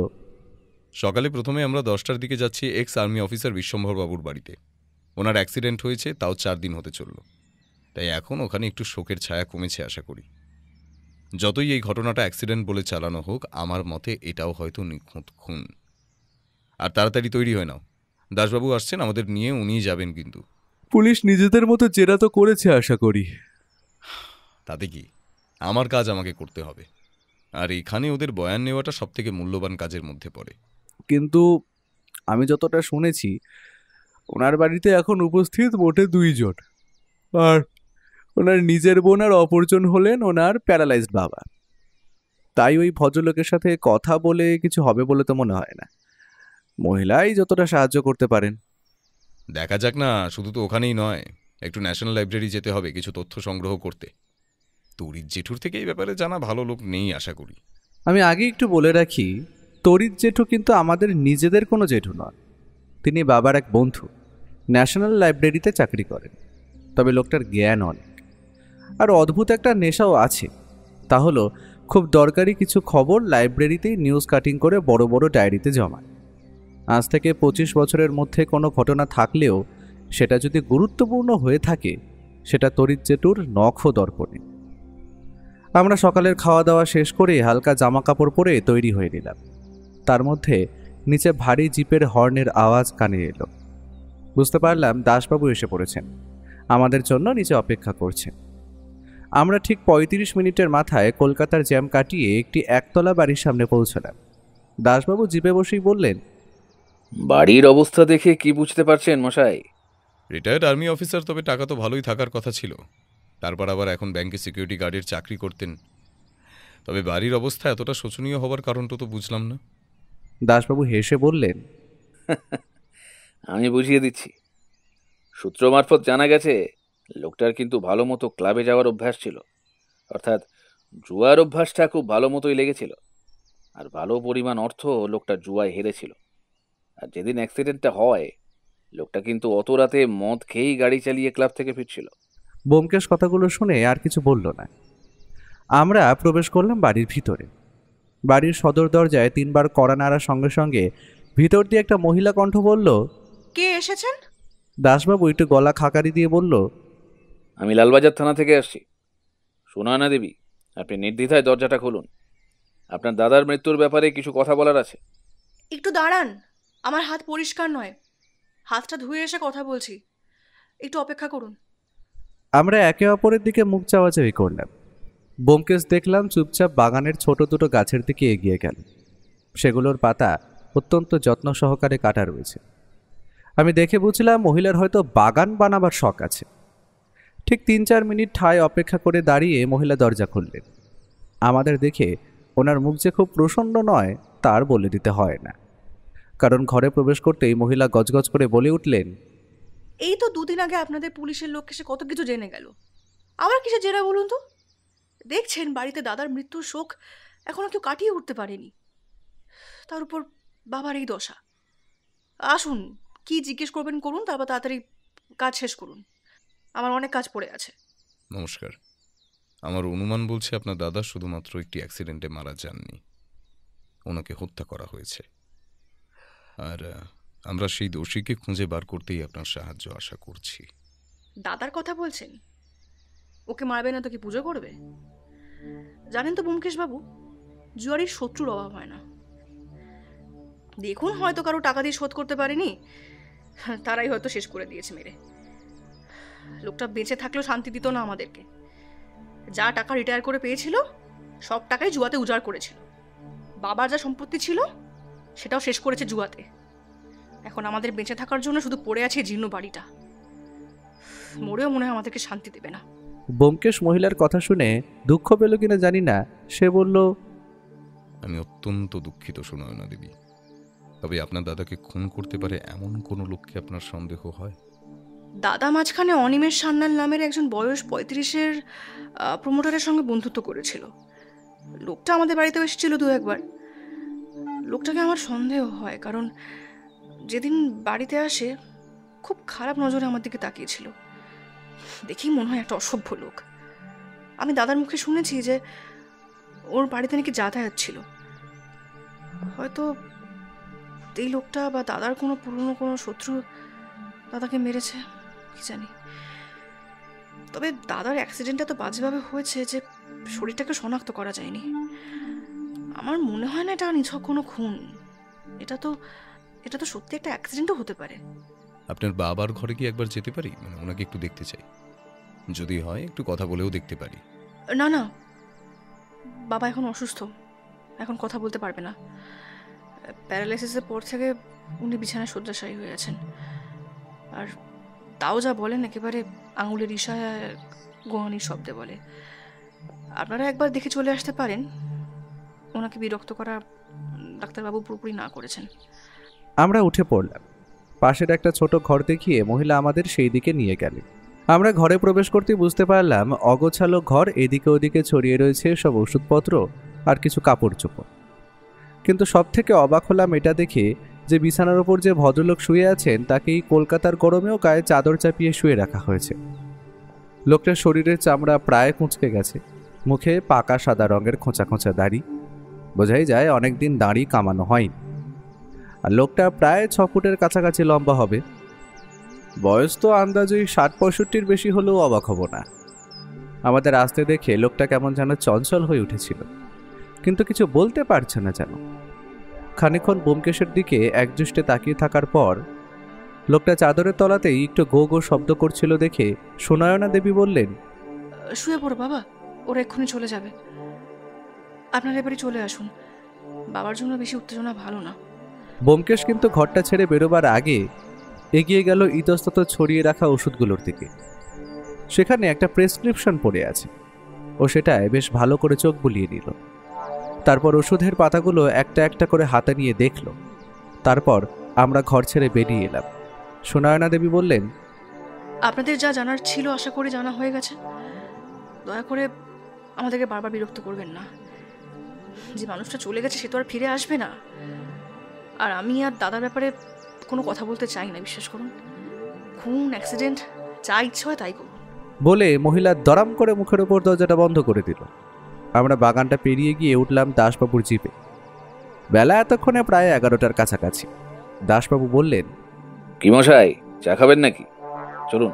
সকালে প্রথমে আমরা 10টার দিকে যাচ্ছি এক্স আর্মি অফিসার বিশ্বম্ভর বাবুর বাড়িতে। ওনার অ্যাক্সিডেন্ট হয়েছে, তাও 4 দিন হতে চলল, তাই এখন ওখানে একটু শোকের ছায়া কমেছে আশা করি। যতই এই ঘটনাটা অ্যাক্সিডেন্ট বলে চালানো হোক, আমার মতে এটাও হয়তো নিখুঁত খুন। আর তাড়াতাড়ি তৈরি হয় নাও, দাসবাবু আসছেন আমাদের নিয়ে, উনিই যাবেন কিন্তু। পুলিশ নিজেদের মতো জেরা তো করেছে আশা করি। তাতে কি, আমার কাজ আমাকে করতে হবে, আর এখানে ওদের বয়ান নেওয়াটা সবথেকে মূল্যবান কাজের মধ্যে পড়ে। কিন্তু আমি যতটা শুনেছি, ওনার বাড়িতে এখন উপস্থিত মোটে 2 জন, আর ওনার নিজের বোন আর অপরজন হলেন ওনার প্যারালাইজড বাবা। তাই ওই ভদ্রলোকের সাথে কথা বলে কিছু হবে বলে তো মনে হয় না। মহিলাই যতটা সাহায্য করতে পারেন। দেখা যাক না, শুধু তো ওখানেই নয়, একটু ন্যাশনাল লাইব্রেরি যেতে হবে কিছু তথ্য সংগ্রহ করতে। তরিৎ জেঠুর থেকে এই ব্যাপারে জানা ভালো লোক নেই আশা করি। আমি আগে একটু বলে রাখি, তরিৎ জেঠু কিন্তু আমাদের নিজেদের কোনো জেঠু নন। তিনি বাবার এক বন্ধু, ন্যাশনাল লাইব্রেরিতে চাকরি করেন। তবে লোকটার জ্ঞান অনেক, আর অদ্ভুত একটা নেশাও আছে। তা হলো খুব দরকারি কিছু খবর লাইব্রেরিতেই নিউজ কাটিং করে বড় বড় ডায়েরিতে জমায়। আজ থেকে 25 বছরের মধ্যে কোনো ঘটনা থাকলেও সেটা যদি গুরুত্বপূর্ণ হয়ে থাকে, সেটা তরিৎ জেঠুর নখও দর্পণে। আমরা সকালের খাওয়া দাওয়া শেষ করে হালকা জামা কাপড় পরে তৈরি হয়ে নিলাম। তার মধ্যে নিচে ভারী জিপের হর্নের আওয়াজ কানে এলো। বুঝতে পারলাম দাসবাবু এসে পড়েছেন, আমাদের জন্য নিচে অপেক্ষা করছেন। আমরা ঠিক 35 মিনিটের মাথায় কলকাতার জ্যাম কাটিয়ে একটি একতলা বাড়ির সামনে পৌঁছলাম। দাসবাবু জিপে বসেই বললেন, বাড়ির অবস্থা দেখে কি বুঝতে পারছেন মশাই? রিটায়ার্ড আর্মি অফিসার, তবে টাকা তো ভালোই থাকার কথা ছিল। তারপর আবার এখন ব্যাংকে সিকিউরিটি গার্ডের চাকরি করতেন। তবে বাড়ির অবস্থা এতটা শোচনীয় হবার কারণটা তো বুঝলাম না। দাসবাবু হেসে বললেন, আমি বুঝিয়ে দিচ্ছি। সূত্র মারফত জানা গেছে লোকটার কিন্তু ভালো মতো ক্লাবে যাওয়ার অভ্যাস ছিল, অর্থাৎ জুয়ার অভ্যাসটা খুব ভালো মতোই লেগেছিল। আর ভালো পরিমাণ অর্থ লোকটা জুয়ায় হেরেছিল। আর যেদিন অ্যাক্সিডেন্টটা হয় লোকটা কিন্তু অত রাতে মদ খেয়েই গাড়ি চালিয়ে ক্লাব থেকে ফিরছিল। ব্যোমকেশ কথাগুলো শুনে আর কিছু বলল না। আমরা প্রবেশ করলাম বাড়ির ভিতরে। বাড়ির সদর দরজায় 3 বার কড়া নাড়ার সঙ্গে সঙ্গে ভিতর দিয়ে একটা মহিলা কণ্ঠ বলল, কে এসেছেন? দাসবাবু একটু গলা খাকারি দিয়ে বলল, আমি লালবাজার থানা থেকে আসছি। সুনয়না দেবী, আপনি নির্দ্বিধায় দরজাটা খুলুন। আপনার দাদার মৃত্যুর ব্যাপারে কিছু কথা বলার আছে। একটু দাঁড়ান, আমার হাত পরিষ্কার নয়, হাতটা ধুয়ে এসে কথা বলছি, একটু অপেক্ষা করুন। আমরা একে অপরের দিকে মুখ চাওয়াচাওয়ি করলাম। ব্যোমকেশ দেখলাম চুপচাপ বাগানের ছোট দুটো গাছের দিকে এগিয়ে গেল। সেগুলোর পাতা অত্যন্ত যত্ন সহকারে কাটা রয়েছে। আমি দেখে বুঝলাম মহিলার হয়তো বাগান বানাবার শখ আছে। ঠিক 3-4 মিনিট ঠায় অপেক্ষা করে দাঁড়িয়ে মহিলা দরজা খুললেন। আমাদের দেখে ওনার মুখ যে খুব প্রসন্ন নয় তার বলে দিতে হয় না, কারণ ঘরে প্রবেশ করতেই মহিলা গজগজ করে বলে উঠলেন, এই তো 2 দিন আগে আপনাদের পুলিশের লোক এসে কত কিছু জেনে গেল, আবার কিসে জেরা বলুন তো? দেখছেন বাড়িতে দাদার মৃত্যুর শোক এখনো কেউ কাটিয়ে উঠতে পারেনি, তার উপর বাবার এই দশা। আসুন, কি জিজ্ঞেস করবেন করুন, তারপর তাড়াতাড়ি কাজ শেষ করুন, আমার অনেক কাজ পড়ে আছে। নমস্কার। আমার অনুমান বলছে আপনার দাদা শুধুমাত্র একটি অ্যাক্সিডেন্টে মারা যাননি, ওনাকে হত্যা করা হয়েছে। আর আমরা সেই দোষীকে খুঁজে বার করতেই আপনার সাহায্য আশা করছি। দাদার কথা বলছেন? ওকে মারবে না তো কি পুজো করবে? জানেন তো ব্যোমকেশ বাবু, জুয়ারির শত্রুর অভাব হয় না। দেখুন, হয়তো কারো টাকা দিয়ে শোধ করতে পারেনি, তারাই হয়তো শেষ করে দিয়েছে মেরে। লোকটা বেঁচে থাকলেও শান্তি দিত না আমাদেরকে। যা টাকা রিটায়ার করে পেয়েছিল সব টাকাই জুয়াতে উজাড় করেছিল। বাবার যা সম্পত্তি ছিল সেটাও শেষ করেছে জুয়াতে। এখন আমাদের বেঁচে থাকার জন্য শুধু পড়ে আছে জীর্ণ বাড়িটা। মরেও মনে হয় আমাদেরকে শান্তি দেবে না। ব্যোমকেশ মহিলার কথা শুনে দুঃখ পেল কিনা জানি না, সে বলল, আমি অত্যন্ত দুঃখিত সুনয়না দেবী, তবে আপনার দাদাকে খুন করতে পারে এমন কোনো লোককে আপনার সন্দেহ হয়? দাদা মাঝখানে অনিমেষ সান্যাল নামের একজন বয়স 35-এর প্রমোটারের সঙ্গে বন্ধুত্ব করেছিল। লোকটা আমাদের বাড়িতেও এসেছিল 2-1 বার। লোকটাকে আমার সন্দেহ হয়, কারণ যেদিন বাড়িতে আসে খুব খারাপ নজরে আমার দিকে তাকিয়েছিল। দেখেই মনে হয় একটা অসভ্য লোক। আমি দাদার মুখে শুনেছি যে ওর বাড়িতে নাকি যাতায়াত ছিল। হয়তো এই লোকটা বা দাদার কোনো পুরনো কোনো শত্রু দাদাকে মেরেছে, কি জানি। তবে দাদার অ্যাক্সিডেন্টটা তো বাজেভাবে হয়েছে যে শরীরটাকে শনাক্ত করা যায়নি। আমার মনে হয় না এটা নিছক কোনো খুন। এটা তো সত্যি একটা অ্যাক্সিডেন্টও হতে পারে। আপনার বাবার ঘরে কি একবার যেতে পারি? মানে ওনাকে একটু দেখতে চাই, যদি হয় একটু কথা বলেও দেখতে পারি। না না, বাবা এখন অসুস্থ, এখন কথা বলতে পারবে না। প্যারালাইসিসের পর থেকে উনি বিছানায় শয্যাশায়ী হয়ে আছেন। আর তাও যা বলেন একেবারে আঙুলের ইশারায় গোয়ানির শব্দে বলে। আপনারা একবার দেখে চলে আসতে পারেন। ওনাকে বিরক্ত করা ডাক্তারবাবু পুরোপুরি না করেছেন। আমরা উঠে পড়লাম। পাশের একটা ছোট ঘর দেখিয়ে মহিলা আমাদের সেই দিকে নিয়ে গেলেন। আমরা ঘরে প্রবেশ করতে বুঝতে পারলাম অগোছালো ঘর, এদিকে ওদিকে ছড়িয়ে রয়েছে সব ওষুধপত্র আর কিছু কাপড় চোপড়। কিন্তু সব থেকে অবাক হলাম এটা দেখে যে বিছানার ওপর যে ভদ্রলোক শুয়ে আছেন তাকেই কলকাতার গরমেও গায়ে চাদর চাপিয়ে শুয়ে রাখা হয়েছে। লোকটার শরীরের চামড়া প্রায় কুঁচকে গেছে, মুখে পাকা সাদা রঙের খোঁচা খোঁচা দাড়ি, বোঝাই যায় অনেকদিন দাড়ি কামানো হয়নি। আর লোকটা প্রায় 6 ফুটের কাছাকাছি লম্বা হবে। বয়স তো আন্দাজই 60-65-র বেশি হলেও অবাক হব না। আমাদের আসতে দেখে লোকটা কেমন যেন চঞ্চল হয়ে উঠেছিল, কিন্তু কিছু বলতে পারছে না যেন। খানিকক্ষণ ব্যোমকেশের দিকে একদৃষ্টে তাকিয়ে থাকার পর লোকটা চাদরের তলাতেই একটু গো গো শব্দ করছিল দেখে সুনয়না দেবী বললেন, শুয়ে পড়ো বাবা, ওরা এক্ষুনি চলে যাবে। আপনারা এবারে চলে আসুন, বাবার জন্য বেশি উত্তেজনা ভালো না। ব্যোমকেশ কিন্তু ঘরটা ছেড়ে বেরোবার আগে এগিয়ে গেল ইতস্তত ছড়িয়ে রাখা ওষুধগুলোর দিকে। সেখানে একটা প্রেসক্রিপশন পড়ে আছে, ও সেটায় বেশ ভালো করে চোখ বুলিয়ে নিল। তারপর ওষুধের পাতাগুলো একটা একটা করে হাতে নিয়ে দেখল। তারপর আমরা ঘর ছেড়ে বেরিয়ে এলাম। সুনয়না দেবী বললেন, আপনাদের যা জানার ছিল আশা করি জানা হয়ে গেছে। দয়া করে আমাদেরকে বারবার বিরক্ত করবেন না। যে মানুষটা চলে গেছে সে তো আর ফিরে আসবে না। আর আমি আর দাদার ব্যাপারে কোনো কথা বলতে চাই না, বিশ্বাস করুন। খুন, অ্যাক্সিডেন্ট, যা ইচ্ছে হয় তাই করুন। বলে মহিলা দরাম করে মুখের ওপর দরজাটা বন্ধ করে দিল। আমরা বাগানটা পেরিয়ে গিয়ে উঠলাম দাসবাবুর জিপে। বেলা এতক্ষণে প্রায় 11টার কাছাকাছি। দাসবাবু বললেন, কি মশাই, চা খাবেন নাকি? চলুন,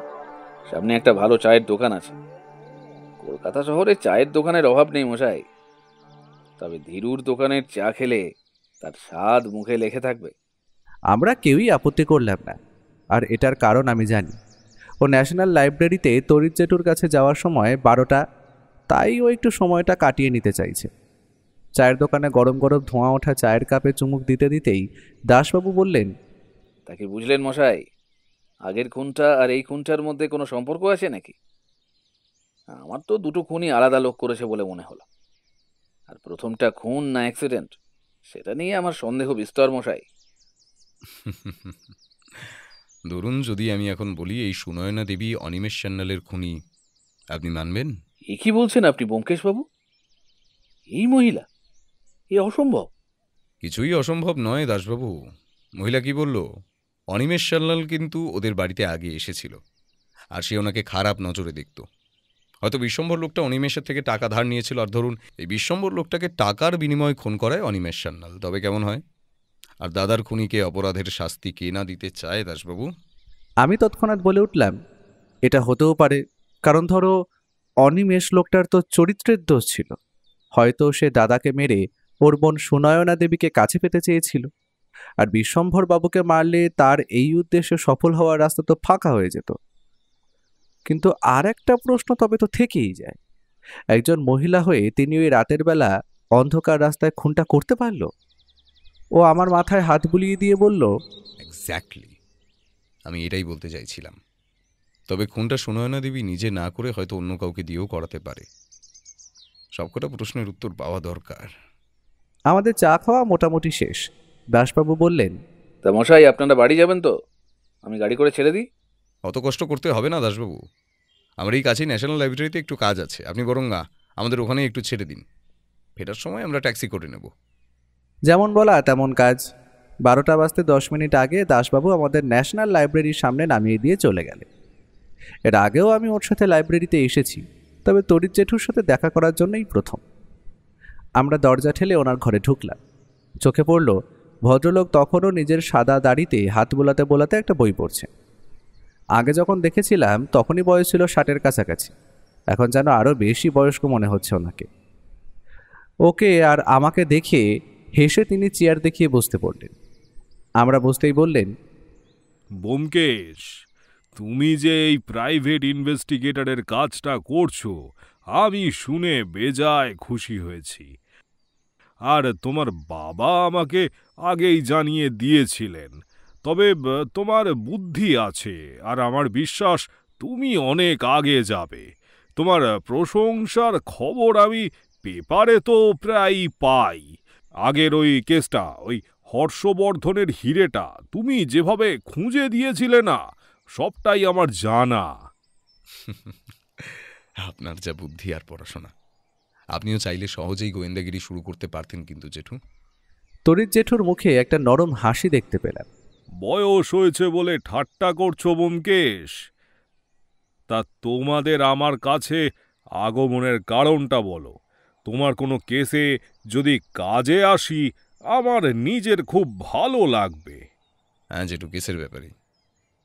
সামনে একটা ভালো চায়ের দোকান আছে। কলকাতা শহরে চায়ের দোকানের অভাব নেই মশাই, তবে ধীরুর দোকানের চা খেলে তার স্বাদ মুখে লেগে থাকবে। আমরা কেউই আপত্তি করলাম না, আর এটার কারণ আমি জানি। ও ন্যাশনাল লাইব্রেরিতে তরিৎ জেঠুর কাছে যাওয়ার সময় 12টা, তাই ও একটু সময়টা কাটিয়ে নিতে চাইছে। চায়ের দোকানে গরম গরম ধোঁয়া ওঠা চায়ের কাপে চুমুক দিতে দিতেই দাসবাবু বললেন, তাকে বুঝলেন মশাই, আগের খুনটা আর এই খুনটার মধ্যে কোনো সম্পর্ক আছে নাকি? আমার তো দুটো খুনই আলাদা লোক করেছে বলে মনে হলো। আর প্রথমটা খুন না অ্যাক্সিডেন্ট, সেটা নিয়ে আমার সন্দেহ বিস্তর মশাই। ধরুন, যদি আমি এখন বলি এই সুনয়না দেবী অনিমেষ সান্যালের খুনি, আপনি মানবেন? এ কি বলছেন আপনি ব্যোমকেশবাবু? এই মহিলা, এ অসম্ভব। কিছুই অসম্ভব নয় দাসবাবু। মহিলা কি বলল? অনিমেষ সান্যাল কিন্তু ওদের বাড়িতে আগে এসেছিল, আর সে ওনাকে খারাপ নজরে দেখত। হয়তো বিশ্বম্ভর লোকটা অনিমেষের থেকে টাকা ধার নিয়েছিল, আর ধরুন এই বিশ্বম্ভর লোকটাকে টাকার বিনিময়ে খুন করায় অনিমেষ সান্যাল, তবে কেমন হয়? আর দাদার খুনিকে অপরাধের শাস্তি কে না দিতে চায় দাসবাবু? আমি তৎক্ষণাৎ বলে উঠলাম, এটা হতেও পারে, কারণ ধরো অনিমেষ লোকটার তো চরিত্রের দোষ ছিল। হয়তো সে দাদাকে মেরে ওর বোন সুনয়না দেবীকে কাছে পেতে চেয়েছিল, আর বিশ্বম্ভর বাবুকে মারলে তার এই উদ্দেশ্যে সফল হওয়ার রাস্তা তো ফাঁকা হয়ে যেত। কিন্তু আর একটা প্রশ্ন তবে তো থেকেই যায়, একজন মহিলা হয়ে তিনি ওই রাতের বেলা অন্ধকার রাস্তায় খুনটা করতে পারল? ও আমার মাথায় হাত বুলিয়ে দিয়ে বলল, এক্স্যাক্টলি, আমি এটাই বলতে চাইছিলাম। তবে খুনটা সুনয়না দেবী নিজে না করে হয়তো অন্য কাউকে দিয়েও করাতে পারে। সবকটা প্রশ্নের উত্তর পাওয়া দরকার। আমাদের চা খাওয়া মোটামুটি শেষ। দাসবাবু বললেন, তা মশাই, আপনারা বাড়ি যাবেন তো? আমি গাড়ি করে ছেড়ে দিই। অত কষ্ট করতে হবে না দাসবাবু, আমার এই কাছেই ন্যাশনাল লাইব্রেরিতে একটু কাজ আছে, আপনি বরং আমাদের ওখানেই একটু ছেড়ে দিন। ফেরার সময় আমরা ট্যাক্সি করে নেব। যেমন বলা তেমন কাজ। 12টা বাজতে 10 মিনিট আগে দাসবাবু আমাদের ন্যাশনাল লাইব্রেরির সামনে নামিয়ে দিয়ে চলে গেলেন। এর আগেও আমি ওর সাথে লাইব্রেরিতে এসেছি, তবে তরিৎ জেঠুর সাথে দেখা করার জন্যই প্রথম। আমরা দরজা ঠেলে ওনার ঘরে ঢুকলাম। চোখে পড়ল ভদ্রলোক তখনও নিজের সাদা দাড়িতে হাত বোলাতে বোলাতে একটা বই পড়ছে। আগে যখন দেখেছিলাম তখনই বয়স ছিল 60-এর কাছাকাছি, এখন যেন আরও বেশি বয়স্ক মনে হচ্ছে ওনাকে। ওকে আর আমাকে দেখে হেসে তিনি চেয়ার দেখিয়ে বসতে পড়লেন। আমরা বসতেই বললেন, ব্যোমকেশ, তুমি যে এই প্রাইভেট ইনভেস্টিগেটরের কাজটা করছো, আমি শুনে বেজায় খুশি হয়েছি। আর তোমার বাবা আমাকে আগেই জানিয়ে দিয়েছিলেন। তবে তোমার বুদ্ধি আছে, আর আমার বিশ্বাস তুমি অনেক আগে যাবে। তোমার প্রশংসার খবর আমি পেপারে তো প্রায়ই পাই। আগের ওই কেসটা, ওই হর্ষবর্ধনের হিরেটা তুমি যেভাবে খুঁজে দিয়েছিলে না, সবটাই আমার জানা। আপনার যা বুদ্ধি আর পড়াশোনা, আপনিও চাইলে সহজেই গোয়েন্দাগিরি শুরু করতে পারতেন কিন্তু জেঠু। তরিৎ জেঠুর মুখে একটা নরম হাসি দেখতে পেলাম। বয়স হয়েছে বলে ঠাট্টা করছো ব্যোমকেশ? তা তোমাদের আমার কাছে আগমনের কারণটা বলো। তোমার কোনো কেসে যদি কাজে আসি, আমার নিজের খুব ভালো লাগবে। হ্যাঁ জেঠু, কেসের ব্যাপারে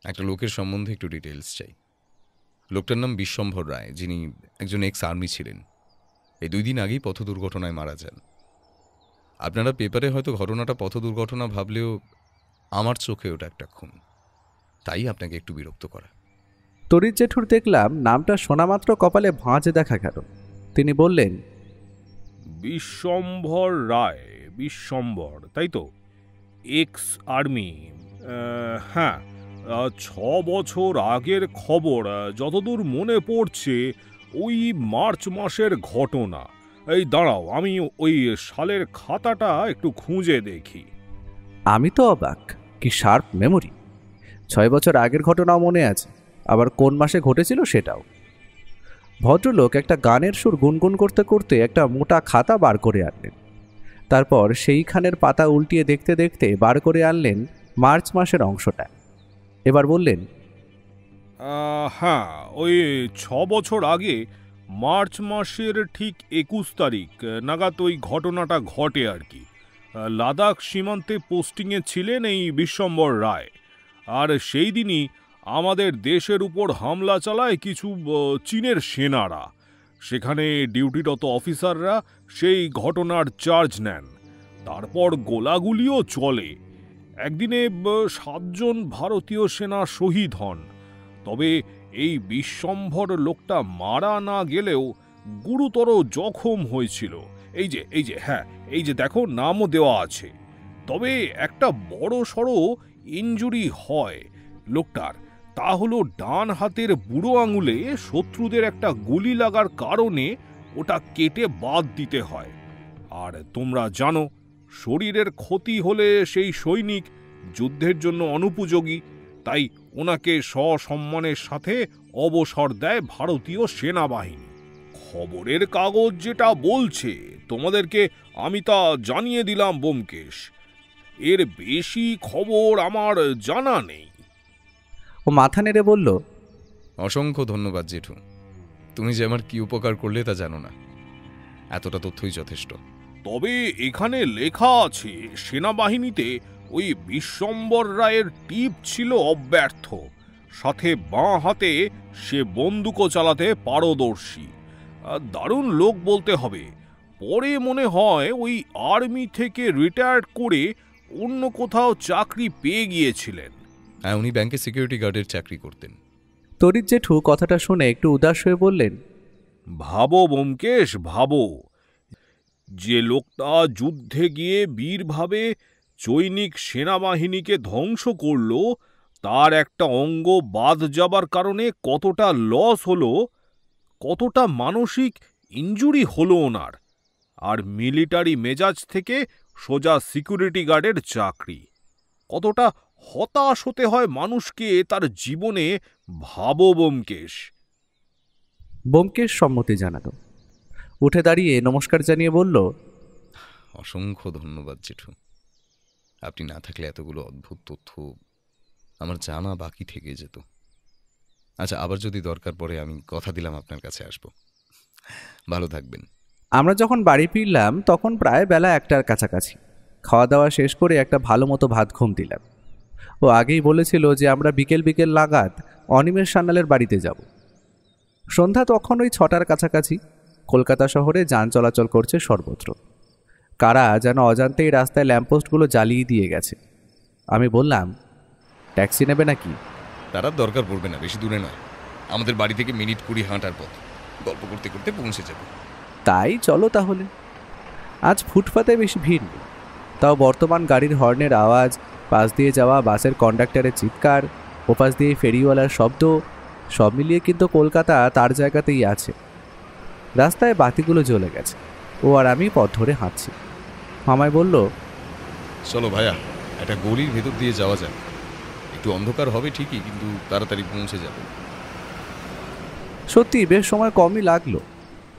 একটা লোকের সম্বন্ধে একটু ডিটেলস চাই। লোকটার নাম বিশ্বম্ভর রায়, যিনি একজন এক্স আর্মি ছিলেন। এই 2 দিন আগেই পথ দুর্ঘটনায় মারা যান। আপনারা পেপারে হয়তো ঘটনাটা পথ দুর্ঘটনা ভাবলেও আমার চোখে ওটা একটা খুন, তাই আপনাকে একটু বিরক্ত করা। তরিৎ জেঠুর দেখলাম নামটা শোনামাত্র কপালে ভাঁজে দেখা গেল। তিনি বললেন, বিশ্বম্ভর রায়, বিশ্বম্ভর, তাই তো? Ex army. হ্যাঁ, 6 বছর আগের খবর, যতদূর মনে পড়ছে ওই মার্চ মাসের ঘটনা। এই দাঁড়াও, আমি ওই সালের খাতাটা একটু খুঁজে দেখি। আমি তো অবাক, কি শার্প মেমোরি। 6 বছর আগের ঘটনাও মনে আছে, আবার কোন মাসে ঘটেছিল সেটাও। ভদ্রলোক একটা গানের সুর গুনগুন করতে করতে একটা মোটা খাতা বার করে আনলেন। তারপর সেইখানের পাতা উল্টিয়ে দেখতে দেখতে বার করে আনলেন মার্চ মাসের অংশটা। এবার বললেন, হ্যাঁ, ওই 6 বছর আগে মার্চ মাসের ঠিক 21 তারিখ নাগাদ ওই ঘটনাটা ঘটে আর কি। লাদাখ সীমান্তে পোস্টিংয়ে ছিলেন এই বিশ্বম্বর রায়, আর সেই দিনই আমাদের দেশের উপর হামলা চালায় কিছু চীনের সেনারা। সেখানে ডিউটিরত অফিসাররা সেই ঘটনার চার্জ নেন। তারপর গোলাগুলিও চলে। একদিনে 7 জন ভারতীয় সেনা শহীদ হন। তবে এই বিশ্বম্ভর লোকটা মারা না গেলেও গুরুতর জখম হয়েছিল। এই যে দেখো, নামও দেওয়া আছে। তবে একটা বড় সড়ো ইনজুরি হয় লোকটার, তা হলো ডান হাতের বুড়ো আঙুলে শত্রুদের একটা গুলি লাগার কারণে ওটা কেটে বাদ দিতে হয়। আর তোমরা জানো, শরীরের ক্ষতি হলে সেই সৈনিক যুদ্ধের জন্য অনুপযোগী, তাই ওনাকে সসম্মানের সাথে অবসর দেয় ভারতীয় সেনাবাহিনী। খবরের কাগজ যেটা বলছে তোমাদেরকে আমি তা জানিয়ে দিলাম ব্যোমকেশ। এর বেশি খবর আমার জানা নেই। ও মাথা নেড়ে বলল, অসংখ্য ধন্যবাদ জেঠু। তুমি যে আমার কি উপকার করলে তা জানো না, এতটা তথ্যই যথেষ্ট। তবে এখানে লেখা আছে সেনাবাহিনীতে ওই বিশ্বম্বর রায়ের টিপ ছিল অব্যর্থ, সাথে বাঁ হাতে সে বন্দুকও চালাতে পারদর্শী। দারুণ লোক বলতে হবে। পরে মনে হয় ওই আর্মি থেকে রিটায়ার্ড করে অন্য কোথাও চাকরি পেয়ে গিয়েছিলেন। হ্যাঁ, উনি ব্যাংকে সিকিউরিটি গার্ডের চাকরি করতেন। তরিৎ জেঠু কথাটা শুনে একটু উদাস হয়ে বললেন, ভাবো ব্যোমকেশ, ভাবো, যে লোকটা যুদ্ধে গিয়ে বীরভাবে চৈনিক সেনাবাহিনীকে ধ্বংস করল, তার একটা অঙ্গ বাদ যাবার কারণে কতটা লস হলো, কতটা মানসিক ইনজুরি হলো ওনার। আর মিলিটারি মেজাজ থেকে সোজা সিকিউরিটি গার্ডের চাকরি, কতটা হতাশ হতে হয় মানুষকে তার জীবনে। ভাবো ব্যোমকেশ। ব্যোমকেশ সম্মতি জানালো। উঠে দাঁড়িয়ে নমস্কার জানিয়ে বলল, অসংখ্য ধন্যবাদ জেঠু। আপনি না থাকলে এতগুলো অদ্ভুত তথ্য আমার জানা বাকি থেকে যেত। আচ্ছা, আবার যদি দরকার পড়ে আমি কথা দিলাম আপনার কাছে আসব। ভালো থাকবেন। আমরা যখন বাড়ি ফিরলাম তখন প্রায় বেলা 1টার কাছাকাছি। খাওয়া দাওয়া শেষ করে একটা ভালো মতো ভাত ঘুম দিলাম। ও আগেই বলেছিল যে আমরা বিকেল বিকেল নাগাদ অনিমেষ সান্যালের বাড়িতে যাব। সন্ধ্যা তখন ওই 6টার কাছাকাছি। কলকাতা শহরে যান চলাচল করছে সর্বত্র। কারা যেন অজান্তেই রাস্তায় ল্যাম্পপোস্টগুলো জ্বালিয়ে দিয়ে গেছে। আমি বললাম, ট্যাক্সি নেবে নাকি? তার দরকার পড়বে না, বেশি দূরে নয়, আমাদের বাড়ি থেকে মিনিট 20 হাঁটার পথ। গল্প করতে করতে পৌঁছে যাব। তাই চলো তাহলে। আজ ফুটপাতে বেশি ভিড় নেই, তাও বর্তমান গাড়ির হর্নের আওয়াজ, পাশ দিয়ে যাওয়া বাসের কন্ডাক্টরের চিৎকার, ওপাশ দিয়ে ফেরিওয়ালার শব্দ, সব মিলিয়ে কিন্তু কলকাতা তার জায়গাতেই আছে। রাস্তায় বাতিগুলো জ্বলে গেছে। ও আর আমি পথ ধরে হাঁটছি। মামাই বলল, চলো ভাইয়া, একটা গলির ভেতর দিয়ে যাওয়া যায়। একটু অন্ধকার হবে ঠিকই, কিন্তু তাড়াতাড়ি পৌঁছে যাবে। সত্যি বেশ সময় কমই লাগলো।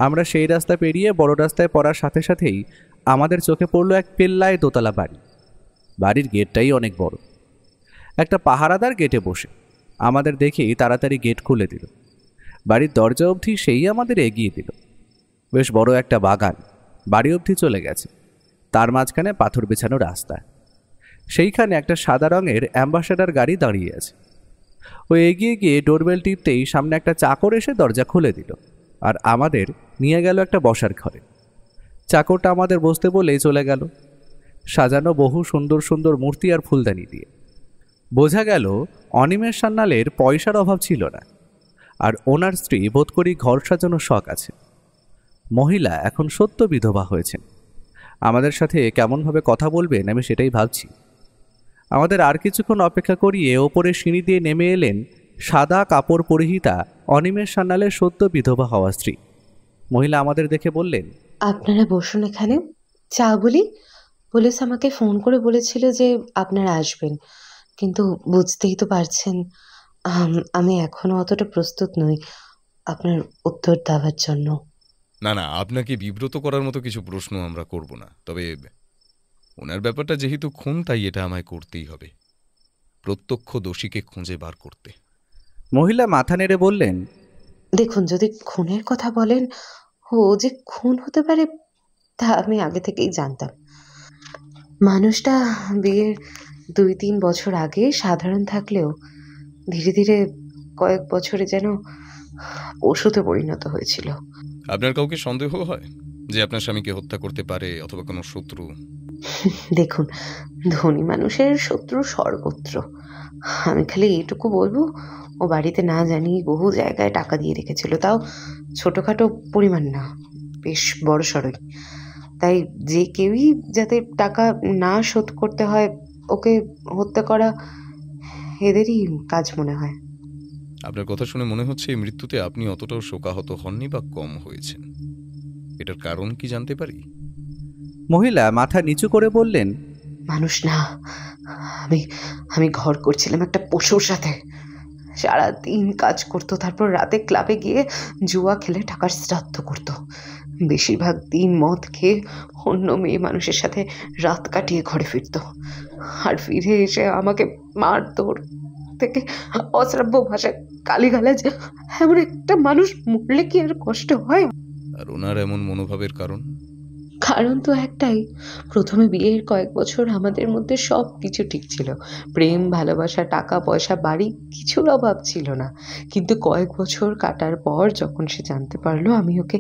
আমরা সেই রাস্তা পেরিয়ে বড় রাস্তায় পড়ার সাথে সাথেই আমাদের চোখে পড়লো এক পেল্লায় দোতলা বাড়ি। বাড়ির গেটটাই অনেক বড়। একটা পাহারাদার গেটে বসে আমাদের দেখেই তাড়াতাড়ি গেট খুলে দিল। বাড়ির দরজা অবধি সেই আমাদের এগিয়ে দিল। বেশ বড় একটা বাগান বাড়ি অবধি চলে গেছে। তার মাঝখানে পাথর বিছানো রাস্তা। সেইখানে একটা সাদা রঙের অ্যাম্বাসেডার গাড়ি দাঁড়িয়ে আছে। ও এগিয়ে গিয়ে ডোরবেল টিপতেই সামনে একটা চাকর এসে দরজা খুলে দিল আর আমাদের নিয়ে গেল একটা বসার ঘরে। চাকরটা আমাদের বসতে বলেই চলে গেল, সাজানো বহু সুন্দর সুন্দর মূর্তি আর ফুলদানি দিয়ে। বোঝা গেল অনিমেষ সান্যালের পয়সার অভাব ছিল না, আর ওনার স্ত্রী বোধ করি ঘর সাজানোর শখ আছে। মহিলা এখন সত্য বিধবা হয়েছেন। আমাদের সাথে কেমনভাবে কথা বলবেন আমি সেটাই ভাবছি। আমাদের আর কিছুক্ষণ অপেক্ষা করিয়ে ওপরে সিঁড়ি দিয়ে নেমে এলেন সাদা কাপড় পরিহিতা অনিমেষ সান্যালের সদ্য বিধবা হওয়া স্ত্রী। মহিলা আমাদের দেখে বললেন, আপনারা বসুন এখানে, চা বলি। পুলিশ আমাকে ফোন করে বলেছিল যে আপনারা আসবেন, কিন্তু বুঝতেই তো পারছেন আমি এখনো অতটা প্রস্তুত নই আপনার উত্তর দেওয়ার জন্য। না না, আপনাকে বিব্রত করার মতো কিছু প্রশ্ন আমরা করব না। তবে ওনার ব্যাপারটা যেহেতু খুন, তাই এটা আমায় করতেই হবে। প্রত্যক্ষ দোষীকে খুঁজে বার করতে। মহিলা মাথা নেড়ে বললেন, দেখুন, যদি খুনের কথা বলেন, ও যে খুন হতে পারে তা আমি আগে থেকেই জানতাম। মানুষটা বিয়ের 2-3 বছর আগে সাধারণ থাকলেও ধীরে ধীরে কয়েক বছরে যেন পশুতে পরিণত হয়েছিল। আপনার কাউকে সন্দেহ হয় যে আপনার স্বামীকে হত্যা করতে পারে, অথবা কোনো শত্রু? দেখুন, ধনী মানুষের শত্রু সর্বত্র। আমি খালি এইটুকু বলবো, ও বাড়িতে না জানি বহু জায়গায় টাকা দিয়ে রেখেছিল, তাও ছোটোখাটো পরিমাণ না, বেশ বড় সড়ই। তাই যে কেউই যাতে টাকা না শোধ করতে হয়, ওকে হত্যা করা এদেরই কাজ মনে হয়। আপনার কথা শুনে মনে হচ্ছে এই মৃত্যুতে আপনি অতটাও শোকাহত হননি বা কম হয়েছেন। এটার কারণ কি জানতে পারি? মহিলা মাথা নিচু করে বললেন, মানুষ না, আমি ঘর করছিলাম একটা পশুর সাথে। সারাদিন কাজ করতো, তারপর রাতে ক্লাবে গিয়ে জুয়া খেলে টাকার শ্রাদ্ধ করতো। বেশিরভাগ দিন মদ খেয়ে অন্য মেয়ে মানুষের সাথে রাত কাটিয়ে ঘরে ফিরতো, আর ফিরে এসে আমাকে মারধর থেকে অশ্রাব্য ভাষায় গালিগালাজ। এমন একটা মানুষ মরলে কি আর কষ্ট হয়? আর ওনার এমন মনোভাবের কারণ? কারণ তো একটাই, প্রথমে বিয়ের কয়েক বছর আমাদের মধ্যে সব কিছু ঠিক ছিল, প্রেম, ভালোবাসা, টাকা পয়সা, বাড়ি, কিছুর অভাব ছিল না। কিন্তু কয়েক বছর কাটার পর যখন সে জানতে পারলো আমি ওকে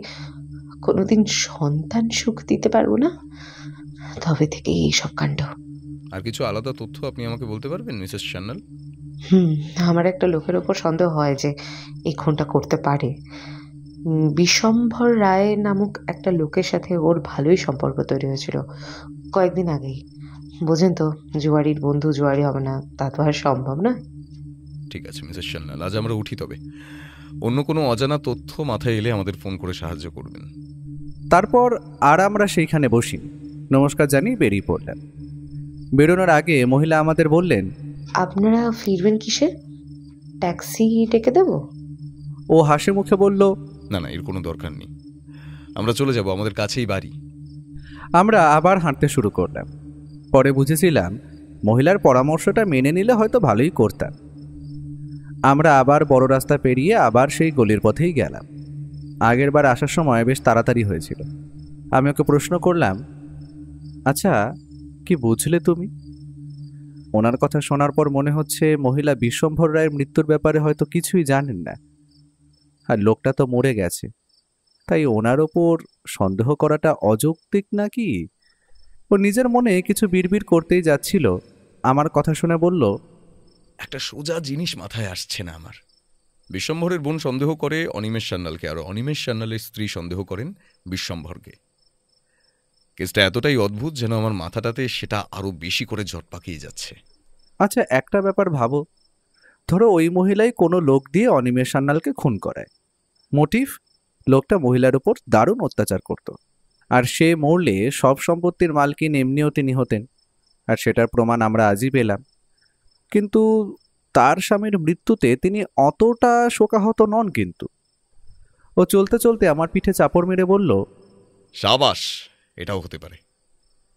কোনোদিন সন্তান সুখ দিতে পারবো না, তবে থেকে এইসব কাণ্ড। আর কিছু আলাদা তথ্য আপনি আমাকে বলতে পারবেন মিসেস সান্যাল? আমার একটা লোকের ওপর সন্দেহ হয় যে এই খুনটা করতে পারে। বিশ্বম্ভর রায় নামক একটা লোকের সাথে ওর ভালোই সম্পর্ক তৈরি হয়েছিল কয়েকদিন আগেই। বোঝেন তো, জুয়ারির বন্ধু জুয়ারি হবে না, তা তো আর সম্ভব না। ঠিক আছে মিসেস সান্যাল, আজ আমরা উঠি। তবে অন্য কোনো অজানা তথ্য মাথায় এলে আমাদের ফোন করে সাহায্য করবেন। তারপর আর আমরা সেইখানে বসি, নমস্কার জানিয়ে বেরিয়ে পড়লাম। বেরোনোর আগে মহিলা আমাদের বললেন, আপনারা ফিরবেন কিসে? ট্যাক্সি ডেকে দেব? ও হাসি মুখে বলল, না না, এর কোনো দরকার নেই, আমরা চলে যাব, আমাদের কাছেই বাড়ি। আমরা আবার হাঁটতে শুরু করলাম। পরে বুঝেছিলাম মহিলার পরামর্শটা মেনে নিলে হয়তো ভালোই করতাম। আমরা আবার বড় রাস্তা পেরিয়ে আবার সেই গলির পথেই গেলাম। আগের বার আসার সময় বেশ তাড়াতাড়ি হয়েছিল। আমি ওকে প্রশ্ন করলাম, আচ্ছা কি বুঝলে তুমি? ওনার কথা শোনার পর মনে হচ্ছে মহিলা বিশ্বম্ভর রায়ের মৃত্যুর ব্যাপারে হয়তো কিছুই জানেন না। আর লোকটা তো মরে গেছে, তাই ওনার ওপর সন্দেহ করাটা অযৌক্তিক নাকি? ও নিজের মনে কিছু বিড়বিড় করতেই যাচ্ছিল। আমার কথা শুনে বলল, একটা সোজা জিনিস মাথায় আসছে না আমার। বিশ্বম্ভরের বোন সন্দেহ করে অনিমেষ সান্যালকে, আর অনিমেষ সান্যালের স্ত্রী সন্দেহ করেন বিশ্বম্ভরকে। কেসটা এতটাই অদ্ভুত যেন আমার মাথাটাতে সেটা আরো বেশি করে জট পাকিয়ে যাচ্ছে। আচ্ছা একটা ব্যাপার ভাবো, ধরো ওই মহিলাই কোনো লোক দিয়ে অনিমেষ সান্যালকে খুন করায়। মোটিভ, লোকটা মহিলার উপর দারুণ অত্যাচার করত, আর সে মরলে সব সম্পত্তির মালকিন এমনিও তিনি হতেন, আর সেটার প্রমাণ আমরা আজই পেলাম। কিন্তু তার স্বামীর মৃত্যুতে তিনি অতটা শোকাহত নন। কিন্তু ও চলতে চলতে আমার পিঠে চাপড় মেরে বলল, সাবাস, এটাও হতে পারে।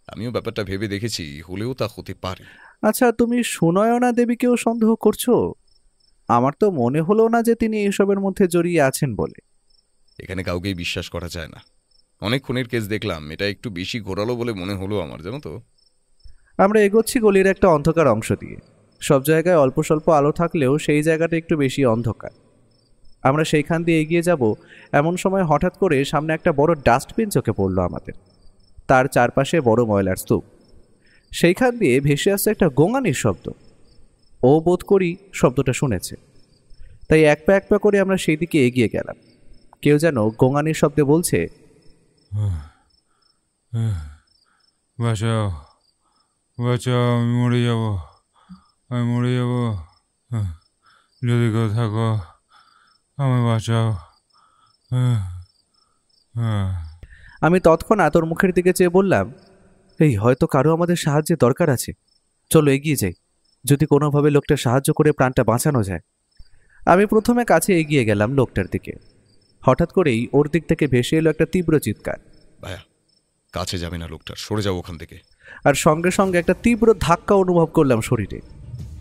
আমিও ব্যাপারটা ভেবে দেখেছি, হলেও তা হতে পারে। আচ্ছা তুমি সুনয়না দেবীকেও সন্দেহ করছো? আমার তো মনে হলো না যে তিনি এসবের মধ্যে জড়িয়ে আছেন বলে। এখানে কাউকেই বিশ্বাস করা যায় না। অনেক খুনের কেস দেখলাম, এটা একটু বেশি ঘোরালো বলে মনে হলো আমার, জানো তো। আমরা এগোচ্ছি গলির একটা অন্ধকার অংশ দিয়ে। সব জায়গায় অল্প স্বল্প আলো থাকলেও সেই জায়গাটা একটু বেশি অন্ধকার। আমরা সেইখান দিয়ে এগিয়ে যাব, এমন সময় হঠাৎ করে সামনে একটা বড় ডাস্টবিন চোখে পড়লো আমাদের। তার চারপাশে বড় ময়লার স্তূপ। সেইখান দিয়ে ভেসে আসছে একটা গোঙানির শব্দ। ও বোধ করি শব্দটা শুনেছে, তাই এক পা করে আমরা সেই দিকে এগিয়ে গেলাম। কেউ যেন গোঙানির শব্দে বলছে, বাঁচাও বাঁচাও, আমি মরে যাব, আমি মরে যাব, যদি কেউ থাকো আমায় বাঁচাও। আমি তৎক্ষণাৎ ওর মুখের দিকে চেয়ে বললাম, এই হয়তো কারো আমাদের সাহায্যের দরকার আছে, চলো এগিয়ে যাই, যদি কোনোভাবে লোকটা সাহায্য করে প্রাণটা বাঁচানো যায়। আমি প্রথমে কাছে এগিয়ে গেলাম লোকটার দিকে। হঠাৎ করেই ওর দিক থেকে ভেসে এলো একটা তীব্র চিৎকার। ভাইয়া, কাছে যাবে না লোকটার, সরে যাও ওখান থেকে। আর সঙ্গে সঙ্গে একটা তীব্র ধাক্কা অনুভব করলাম শরীরে।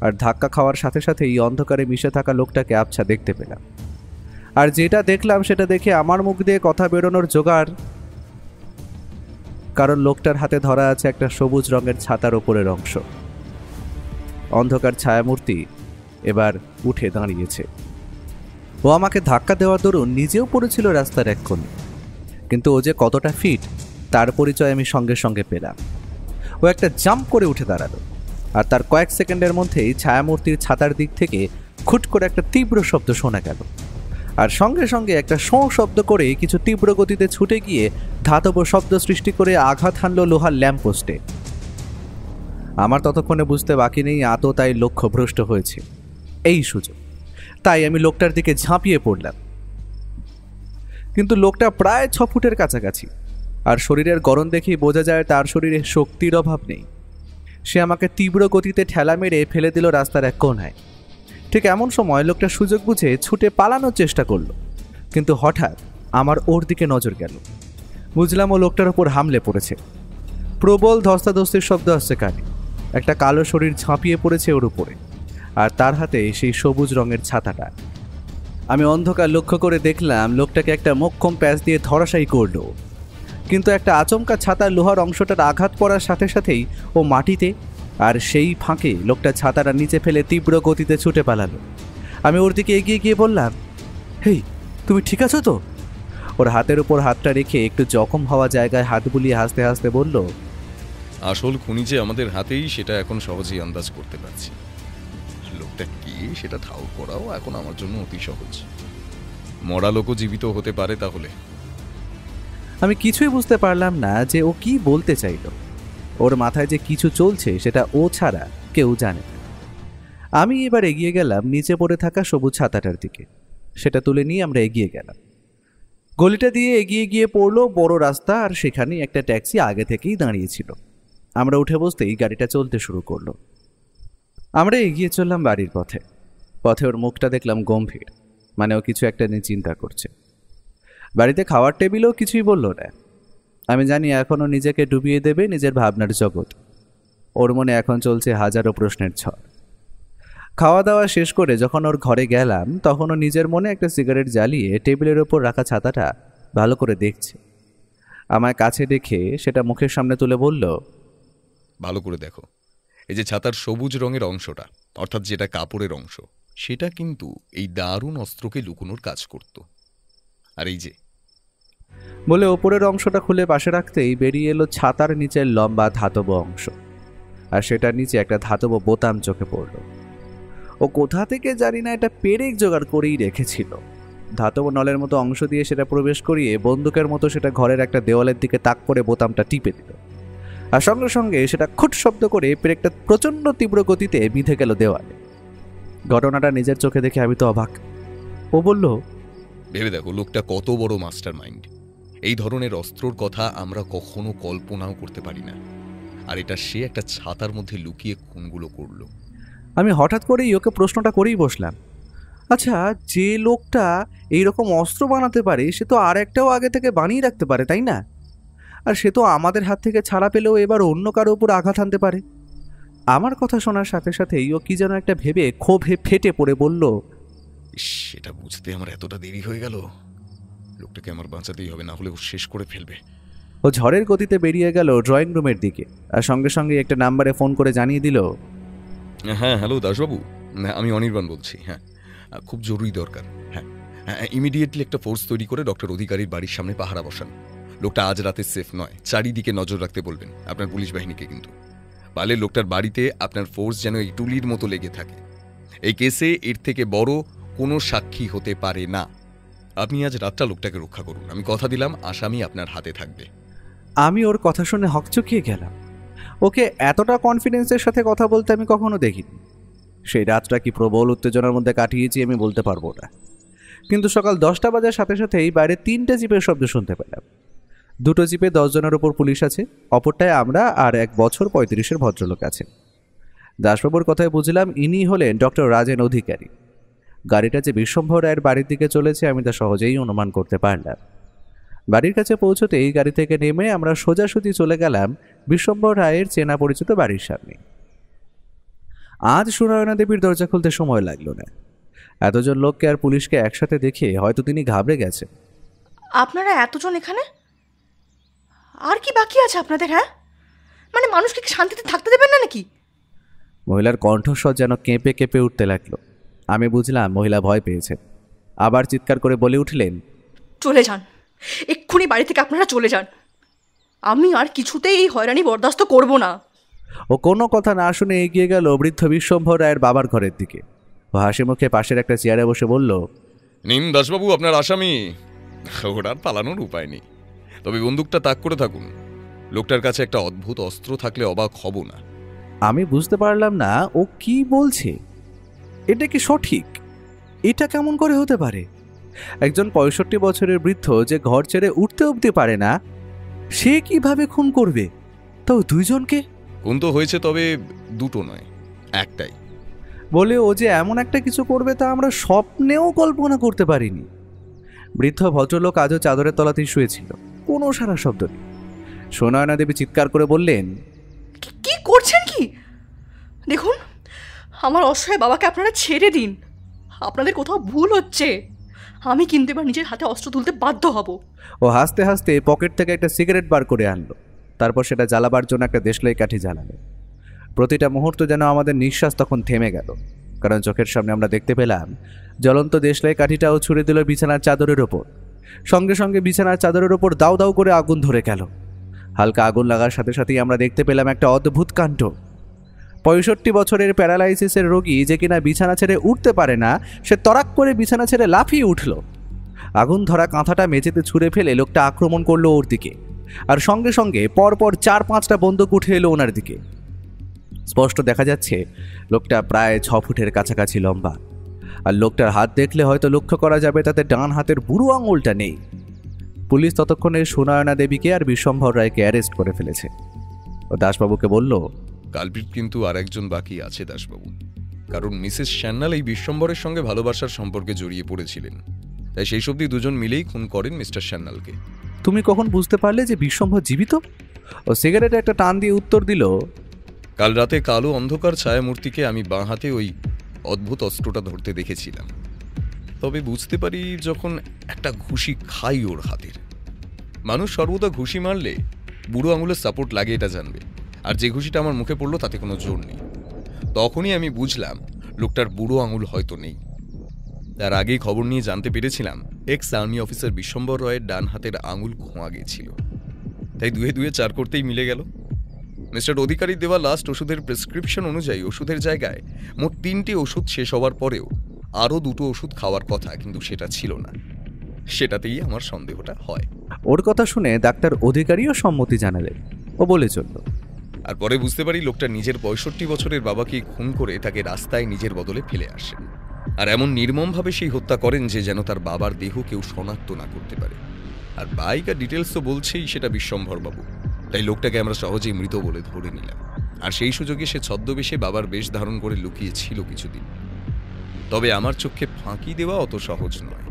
আর ধাক্কা খাওয়ার সাথে সাথে এই অন্ধকারে মিশে থাকা লোকটাকে আবছা দেখতে পেলাম। আর যেটা দেখলাম সেটা দেখে আমার মুখ দিয়ে কথা বেরোনোর জোগাড়, কারণ লোকটার হাতে ধরা আছে একটা সবুজ রঙের ছাতার ওপরের অংশ। অন্ধকার ছায়ামূর্তি এবার উঠে দাঁড়িয়েছে। ও আমাকে ধাক্কা দেওয়ার দরুন নিজেও পড়েছিল রাস্তার এক কোণে, কিন্তু ও যে কতটা ফিট তার পরিচয় আমি সঙ্গে সঙ্গে পেলাম। ও একটা জাম্প করে উঠে দাঁড়ালো, আর তার কয়েক সেকেন্ডের মধ্যেই ছায়ামূর্তির ছাতার দিক থেকে খুট করে একটা তীব্র শব্দ শোনা গেল, আর সঙ্গে সঙ্গে একটা শোঁ শব্দ করে কিছু তীব্র গতিতে ছুটে গিয়ে ধাতব শব্দ সৃষ্টি করে আঘাত হানল লোহার ল্যাম্পপোস্টে। আমার ততক্ষণে বুঝতে বাকি নেই তাই লক্ষ্যভ্রষ্ট হয়েছে এই সুযোগ। তাই আমি লোকটার দিকে ঝাঁপিয়ে পড়লাম, কিন্তু লোকটা প্রায় 6 ফুটের কাছাকাছি, আর শরীরের গড়ন দেখেই বোঝা যায় তার শরীরে শক্তির অভাব নেই। সে আমাকে তীব্র গতিতে ঠেলা মেরে ফেলে দিল রাস্তার এক কোণায়। ঠিক এমন সময় লোকটা সুযোগ বুঝে ছুটে পালানোর চেষ্টা করলো, কিন্তু হঠাৎ আমার ওর দিকে নজর গেল। বুঝলাম ও লোকটার ওপর হামলে পড়েছে। প্রবল ধস্তাধস্তির শব্দ আসছে কানে। একটা কালো শরীর ঝাঁপিয়ে পড়েছে ওর উপরে, আর তার হাতে সেই সবুজ রঙের ছাতাটা। আমি অন্ধকার লক্ষ্য করে দেখলাম লোকটাকে একটা মোক্ষম প্যাচ দিয়ে ধরাশায়ী করলো, কিন্তু একটা আচমকা ছাতার লোহার অংশটার আঘাত পড়ার সাথে সাথেই ও মাটিতে, আর সেই ফাঁকে লোকটা ছাতাটা নিচে ফেলে তীব্র গতিতে ছুটে পালালো। আমি ওর দিকে এগিয়ে গিয়ে বললাম, হেই, তুমি ঠিক আছো তো? ওর হাতের উপর হাতটা রেখে একটু জখম হওয়া জায়গায় হাত বুলিয়ে হাসতে হাসতে বলল, আসল খুনি যে আমাদের হাতেই সেটা এখন সহজেই আন্দাজ করতে পারছি। লোকটা কি সেটা ঠাউর করাও এখন আমার জন্য অতি সহজ। মরা লোকও জীবিত হতে পারে তাহলে। আমি কিছুই বুঝতে পারলাম না যে ও কি বলতে চাইল। ওর মাথায় যে কিছু চলছে সেটা ও ছাড়া কেউ জানে না। আমি এবার এগিয়ে গেলাম নিচে পড়ে থাকা সবুজ ছাতাটার দিকে। সেটা তুলে নিয়ে আমরা এগিয়ে গেলাম। গলিটা দিয়ে এগিয়ে গিয়ে পড়লো বড় রাস্তা, আর সেখানে একটা ট্যাক্সি আগে থেকেই দাঁড়িয়েছিল। আমরা উঠে বসতেই গাড়িটা চলতে শুরু করলো। আমরা এগিয়ে চললাম বাড়ির পথে। পথে ওর মুখটা দেখলাম গম্ভীর, মানে ও কিছু একটা নিয়ে চিন্তা করছে। বাড়িতে খাওয়ার টেবিলেও কিছুই বলল না। আমি জানি এখনও নিজেকে ডুবিয়ে দেবে নিজের ভাবনার জগৎ। ওর মনে এখন চলছে হাজারো প্রশ্নের ঝড়। খাওয়া দাওয়া শেষ করে যখন ওর ঘরে গেলাম, তখন ও নিজের মনে একটা সিগারেট জ্বালিয়ে টেবিলের ওপর রাখা ছাতাটা ভালো করে দেখছে। আমায় কাছে দেখে সেটা মুখের সামনে তুলে বলল, ভালো করে দেখো, এই যে ছাতার সবুজ রঙের অংশটা, অর্থাৎ যেটা কাপড়ের অংশ, সেটা কিন্তু এই দারুণ অস্ত্রকে লুকোনোর কাজ করত। আর এই যে বলে ওপরের অংশটা খুলে পাশে রাখতেই বেরিয়ে এলো ছাতার নিচের লম্বা ধাতব অংশ, আর সেটার নিচে একটা ধাতব বোতাম চোখে পড়ল। ও কোথা থেকে জানি না এটা পেরেক জোগাড় করেই রেখেছিল। ধাতব নলের মতো অংশ দিয়ে সেটা প্রবেশ করিয়ে বন্দুকের মতো সেটা ঘরের একটা দেওয়ালের দিকে তাক করে বোতামটা টিপে দিল, আর সঙ্গে সঙ্গে সেটা খুট শব্দ করে পেরেকটা প্রচণ্ড তীব্র গতিতে বিঁধে গেল দেওয়ালে। ঘটনাটা নিজের চোখে দেখে আমি তো অবাক। ও বলল, ভেবে দেখো লোকটা কত বড় মাস্টার মাইন্ড। এই ধরনের অস্ত্রর কথা আমরা কখনো কল্পনাও করতে পারি না, আর এটা সে একটা ছাতার মধ্যে লুকিয়ে খুনগুলো করলো। আমি হঠাৎ করেই ওকে প্রশ্নটা করেই বসলাম, আচ্ছা, যে লোকটা এইরকম অস্ত্র বানাতে পারে সে তো আর একটাও আগে থেকে বানিয়ে রাখতে পারে, তাই না? আর সে তো আমাদের হাত থেকে ছাড়া পেলেও এবার অন্য কারো উপর আঘাত আনতে পারে। আমার কথা শোনার সাথে সাথেই ও কি যেন একটা ভেবে ক্ষোভে ফেটে পড়ে বলল, সেটা বুঝতে আমার এতটা দেরি হয়ে গেল। লোকটাকে আমার বাঁচাতেই হবে, না হলে ও শেষ করে ফেলবে। ও ঝড়ের গতিতে বেরিয়ে গেল ড্রয়িং রুমের দিকে, আর সঙ্গে সঙ্গে একটা নাম্বারে ফোন করে জানিয়ে দিল, হ্যাঁ হ্যালো দাসবাবু, আমি অনির্বাণ বলছি। হ্যাঁ, খুব জরুরি দরকার। হ্যাঁ, ইমিডিয়েটলি একটা ফোর্স তৈরি করে ডক্টর অধিকারীর বাড়ির সামনে পাহারা বসান। লোকটা আজ রাতে সেফ নয়, চারিদিকে নজর রাখতে বলবেন আপনার পুলিশ বাহিনীকে। কিন্তু পারলে লোকটার বাড়িতে আপনার ফোর্স যেন এই টুলির মতো লেগে থাকে। এই কেসে এর থেকে বড় কোনো সাক্ষী হতে পারে না। আপনি আজ রাতটা লোকটাকে রক্ষা করুন, আমি কথা দিলাম আসামি আপনার হাতে থাকবে। আমি ওর কথা শুনে হকচকিয়ে গেলাম। ওকে এতটা কনফিডেন্সের সাথে কথা বলতে আমি কখনো দেখিনি। সেই রাতটা কি প্রবল উত্তেজনার মধ্যে কাটিয়েছি আমি বলতে পারবো না, কিন্তু সকাল 10টা বাজার সাথে সাথেই বাইরে 3টে জিপের শব্দ শুনতে পেলাম। 2টো জিপে 10 জনের ওপর পুলিশ আছে, অপরটায় আমরা আর 1 বছর 35-এর ভদ্রলোক আছেন। দাসবাবুর কথায় বুঝলাম ইনি হলেন ডক্টর রাজেন অধিকারী। গাড়িটা যে বিশ্বম্ভর রায়ের বাড়ির দিকে চলেছে আমি তা সহজেই অনুমান করতে পারলাম। বাড়ির কাছে পৌঁছতেই গাড়ি থেকে নেমে আমরা সোজাসুজি চলে গেলাম বিশ্বম্ভর রায়ের চেনা পরিচিত বাড়ির সামনে। আজ সুনয়না দেবীর দরজা খুলতে সময় লাগলো না। এতজন লোককে আর পুলিশকে একসাথে দেখে হয়তো তিনি ঘাবড়ে গেছেন। আপনারা এতজন এখানে, আর কি বাকি আছে আপনাদের? হ্যাঁ, মানে মানুষকে কি শান্তিতে থাকতে দেবেন না নাকি? মহিলার কণ্ঠস্বর যেন কেঁপে কেঁপে উঠতে লাগলো। আমি বুঝলাম মহিলা ভয় পেয়েছে। আবার চিৎকার করে বলে উঠলেন, চলে যান, এক্ষুনি বাড়ি থেকে আপনারা চলে যান। আমি আর কিছুতেই এই হয়রানি বরদাস্ত করব না। ও কোনো কথা না শুনে এগিয়ে গেল বৃদ্ধ বিশ্বম্ভর রায়ের বাবার ঘরের দিকে। ও হাসি মুখে পাশের একটা চেয়ারে বসে বলল, নিন দাসবাবু, আপনার আসামি। ওর আর পালানোর উপায় নেই, তবে বন্দুকটা তাক করে থাকুন। লোকটার কাছে একটা অদ্ভুত অস্ত্র থাকলে অবাক হব না। আমি বুঝতে পারলাম না ও কি বলছে। এটা কি সঠিক? এটা কেমন করে হতে পারে? একজন 65 বছরের বৃদ্ধ যে ঘর ছেড়ে উঠতে অবধি পারে না, সে কিভাবে খুন করবে, তাও দুইজনকে? খুন তো হয়েছে, তবে দুটো নয়, একটাই। বলে ও যে এমন একটা কিছু করবে তা আমরা স্বপ্নেও কল্পনা করতে পারিনি। বৃদ্ধ ভদ্রলোক আজও চাদরের তলাতেই শুয়েছিল, কোনো সারা শব্দ নেই। সুনয়না দেবী চিৎকার করে বললেন, কি করছেন কি? দেখুন, আমার অসহায় বাবাকে আপনারা ছেড়ে দিন। আপনাদের কোথাও ভুল হচ্ছে। আমি কিন্তু এবার নিজের হাতে অস্ত্র তুলতে বাধ্য হব। ও হাসতে হাসতে পকেট থেকে একটা সিগারেট বার করে আনলো। তারপর সেটা জ্বালাবার জন্য একটা দেশলাই কাঠি জ্বালালো। প্রতিটা মুহূর্ত যেন আমাদের নিঃশ্বাস তখন থেমে গেল, কারণ চোখের সামনে আমরা দেখতে পেলাম জ্বলন্ত দেশলাই কাঠিটাও ছুড়ে দিল বিছানার চাদরের ওপর। সঙ্গে সঙ্গে বিছানার চাদরের ওপর দাউ দাউ করে আগুন ধরে গেল। হালকা আগুন লাগার সাথে সাথেই আমরা দেখতে পেলাম একটা অদ্ভুত কাণ্ড। 65 বছরের প্যারালাইসিসের রোগী যে কিনা বিছানা ছেড়ে উঠতে পারে না, সে তরাক করে বিছানা ছেড়ে লাফিয়ে উঠল। আগুন ধরা কাঁথাটা মেঝেতে ছুঁড়ে ফেলে লোকটা আক্রমণ করলো ওর দিকে, আর সঙ্গে সঙ্গে পরপর 4-5টা বন্দুক উঠে এলো ওনার দিকে। স্পষ্ট দেখা যাচ্ছে লোকটা প্রায় 6 ফুটের কাছাকাছি লম্বা, আর লোকটার হাত দেখলে হয়তো লক্ষ্য করা যাবে তাতে ডান হাতের বুড়ো আঙুলটা নেই। পুলিশ ততক্ষণে সুনয়না দেবীকে আর বিশ্বম্ভর রায়কে অ্যারেস্ট করে ফেলেছে। ও দাসবাবুকে বলল, কালপিট কিন্তু আর একজন বাকি আছে দাসবাবু, কারণ মিসেস সান্যাল এই বিশ্বম্বরের সঙ্গে ভালোবাসার সম্পর্কে জড়িয়ে পড়েছিলেন, তাই সেই সবদি দুজন মিলেই খুন করেন মিস্টার সান্যালকে। তুমি কখন বুঝতে পারলে যে বিশ্বম্ভর জীবিত? ও সিগারেটে একটা টান দিয়ে উত্তর দিল, কাল রাতে কালো অন্ধকার ছায়ামূর্তিকে আমি বাঁ হাতে ওই অদ্ভুত অস্ত্রটা ধরতে দেখেছিলাম। তবে বুঝতে পারি যখন একটা ঘুষি খাই ওর হাতের। মানুষ সর্বদা ঘুষি মারলে বুড়ো আঙুলের সাপোর্ট লাগে, এটা জানবে। আর যে ঘুষিটা আমার মুখে পড়লো তাতে কোনো জোর নেই। তখনই আমি বুঝলাম লোকটার বুড়ো আঙুল হয়তো নেই। তার আগেই খবর নিয়ে জানতে পেরেছিলাম এক্স আর্মি অফিসার বিশ্বম্বর রয়ের ডান হাতের আঙুল খোঁয়া গেছিল, তাই 2 2 4 করতেই মিলে গেল। মিস্টার অধিকারী দেওয়া লাস্ট ওষুধের প্রেসক্রিপশন অনুযায়ী ওষুধের জায়গায় মোট 3টে ওষুধ শেষ হওয়ার পরেও আরও 2টো ওষুধ খাওয়ার কথা, কিন্তু সেটা ছিল না। সেটাতেই আমার সন্দেহটা হয়। ওর কথা শুনে ডাক্তার অধিকারীও সম্মতি জানালেন। ও বলে চলল, আর পরে বুঝতে পারি লোকটা নিজের 65 বছরের বাবাকে খুন করে তাকে রাস্তায় নিজের বদলে ফেলে আসেন, আর এমন নির্মমভাবে সেই হত্যা করেন যে যেন তার বাবার দেহ কেউ শনাক্ত না করতে পারে। আর বাইক আর ডিটেলস তো বলছেই সেটা বিশ্বম্ভরবাবু, তাই লোকটাকে আমরা সহজেই মৃত বলে ধরে নিলাম। আর সেই সুযোগে সে ছদ্মবেশে বাবার বেশ ধারণ করে লুকিয়ে ছিল কিছুদিন। তবে আমার চোখে ফাঁকি দেওয়া অত সহজ নয়।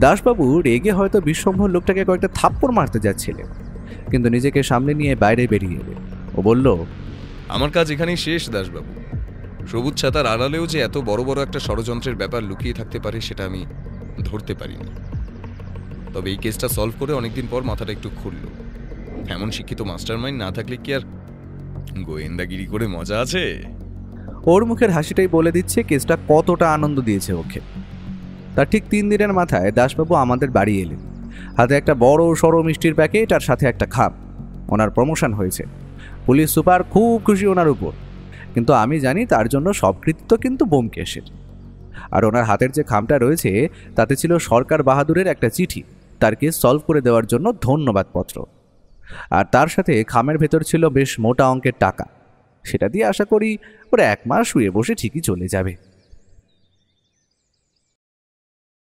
দাসবাবু রেগে হয়তো বিশ্বম্ভর লোকটাকে কয়েকটা থাপ্পড় মারতে যাচ্ছিলেন, কিন্তু নিজেকে সামনে নিয়ে বাইরে বেরিয়ে এলেন। ও বলল, আমার কাজ এখানেই শেষ দাসবাবু। সবুজ ছাতার আড়ালেও যে এত বড় বড় একটা ষড়যন্ত্রের ব্যাপার লুকিয়ে থাকতে পারে সেটা আমি ধরতে পারিনি। তবে এই কেসটা সলভ করে অনেকদিন পর মাথাটা একটু খুলল। এমন শিক্ষিত মাস্টার মাইন্ড না থাকলে কি আর গোয়েন্দাগিরি করে মজা আছে? ওর মুখের হাসিটাই বলে দিচ্ছে কেসটা কতটা আনন্দ দিয়েছে ওকে। তার ঠিক 3 দিনের মাথায় দাসবাবু আমাদের বাড়ি এলেন, হাতে একটা বড় সরো মিষ্টির প্যাকেট আর সাথে একটা খাম। ওনার প্রমোশন হয়েছে। পুলিশ সুপার খুব খুশি ওনার উপর, কিন্তু আমি জানি তার জন্য সব কৃতিত্ব কিন্তু ব্যোমকেশের। আর ওনার হাতের যে খামটা রয়েছে তাতে ছিল সরকার বাহাদুরের একটা চিঠি, তার কেস সলভ করে দেওয়ার জন্য ধন্যবাদপত্র। আর তার সাথে খামের ভেতর ছিল বেশ মোটা অঙ্কের টাকা। সেটা দিয়ে আশা করি ওরা 1 মাস শুয়ে বসে ঠিকই চলে যাবে।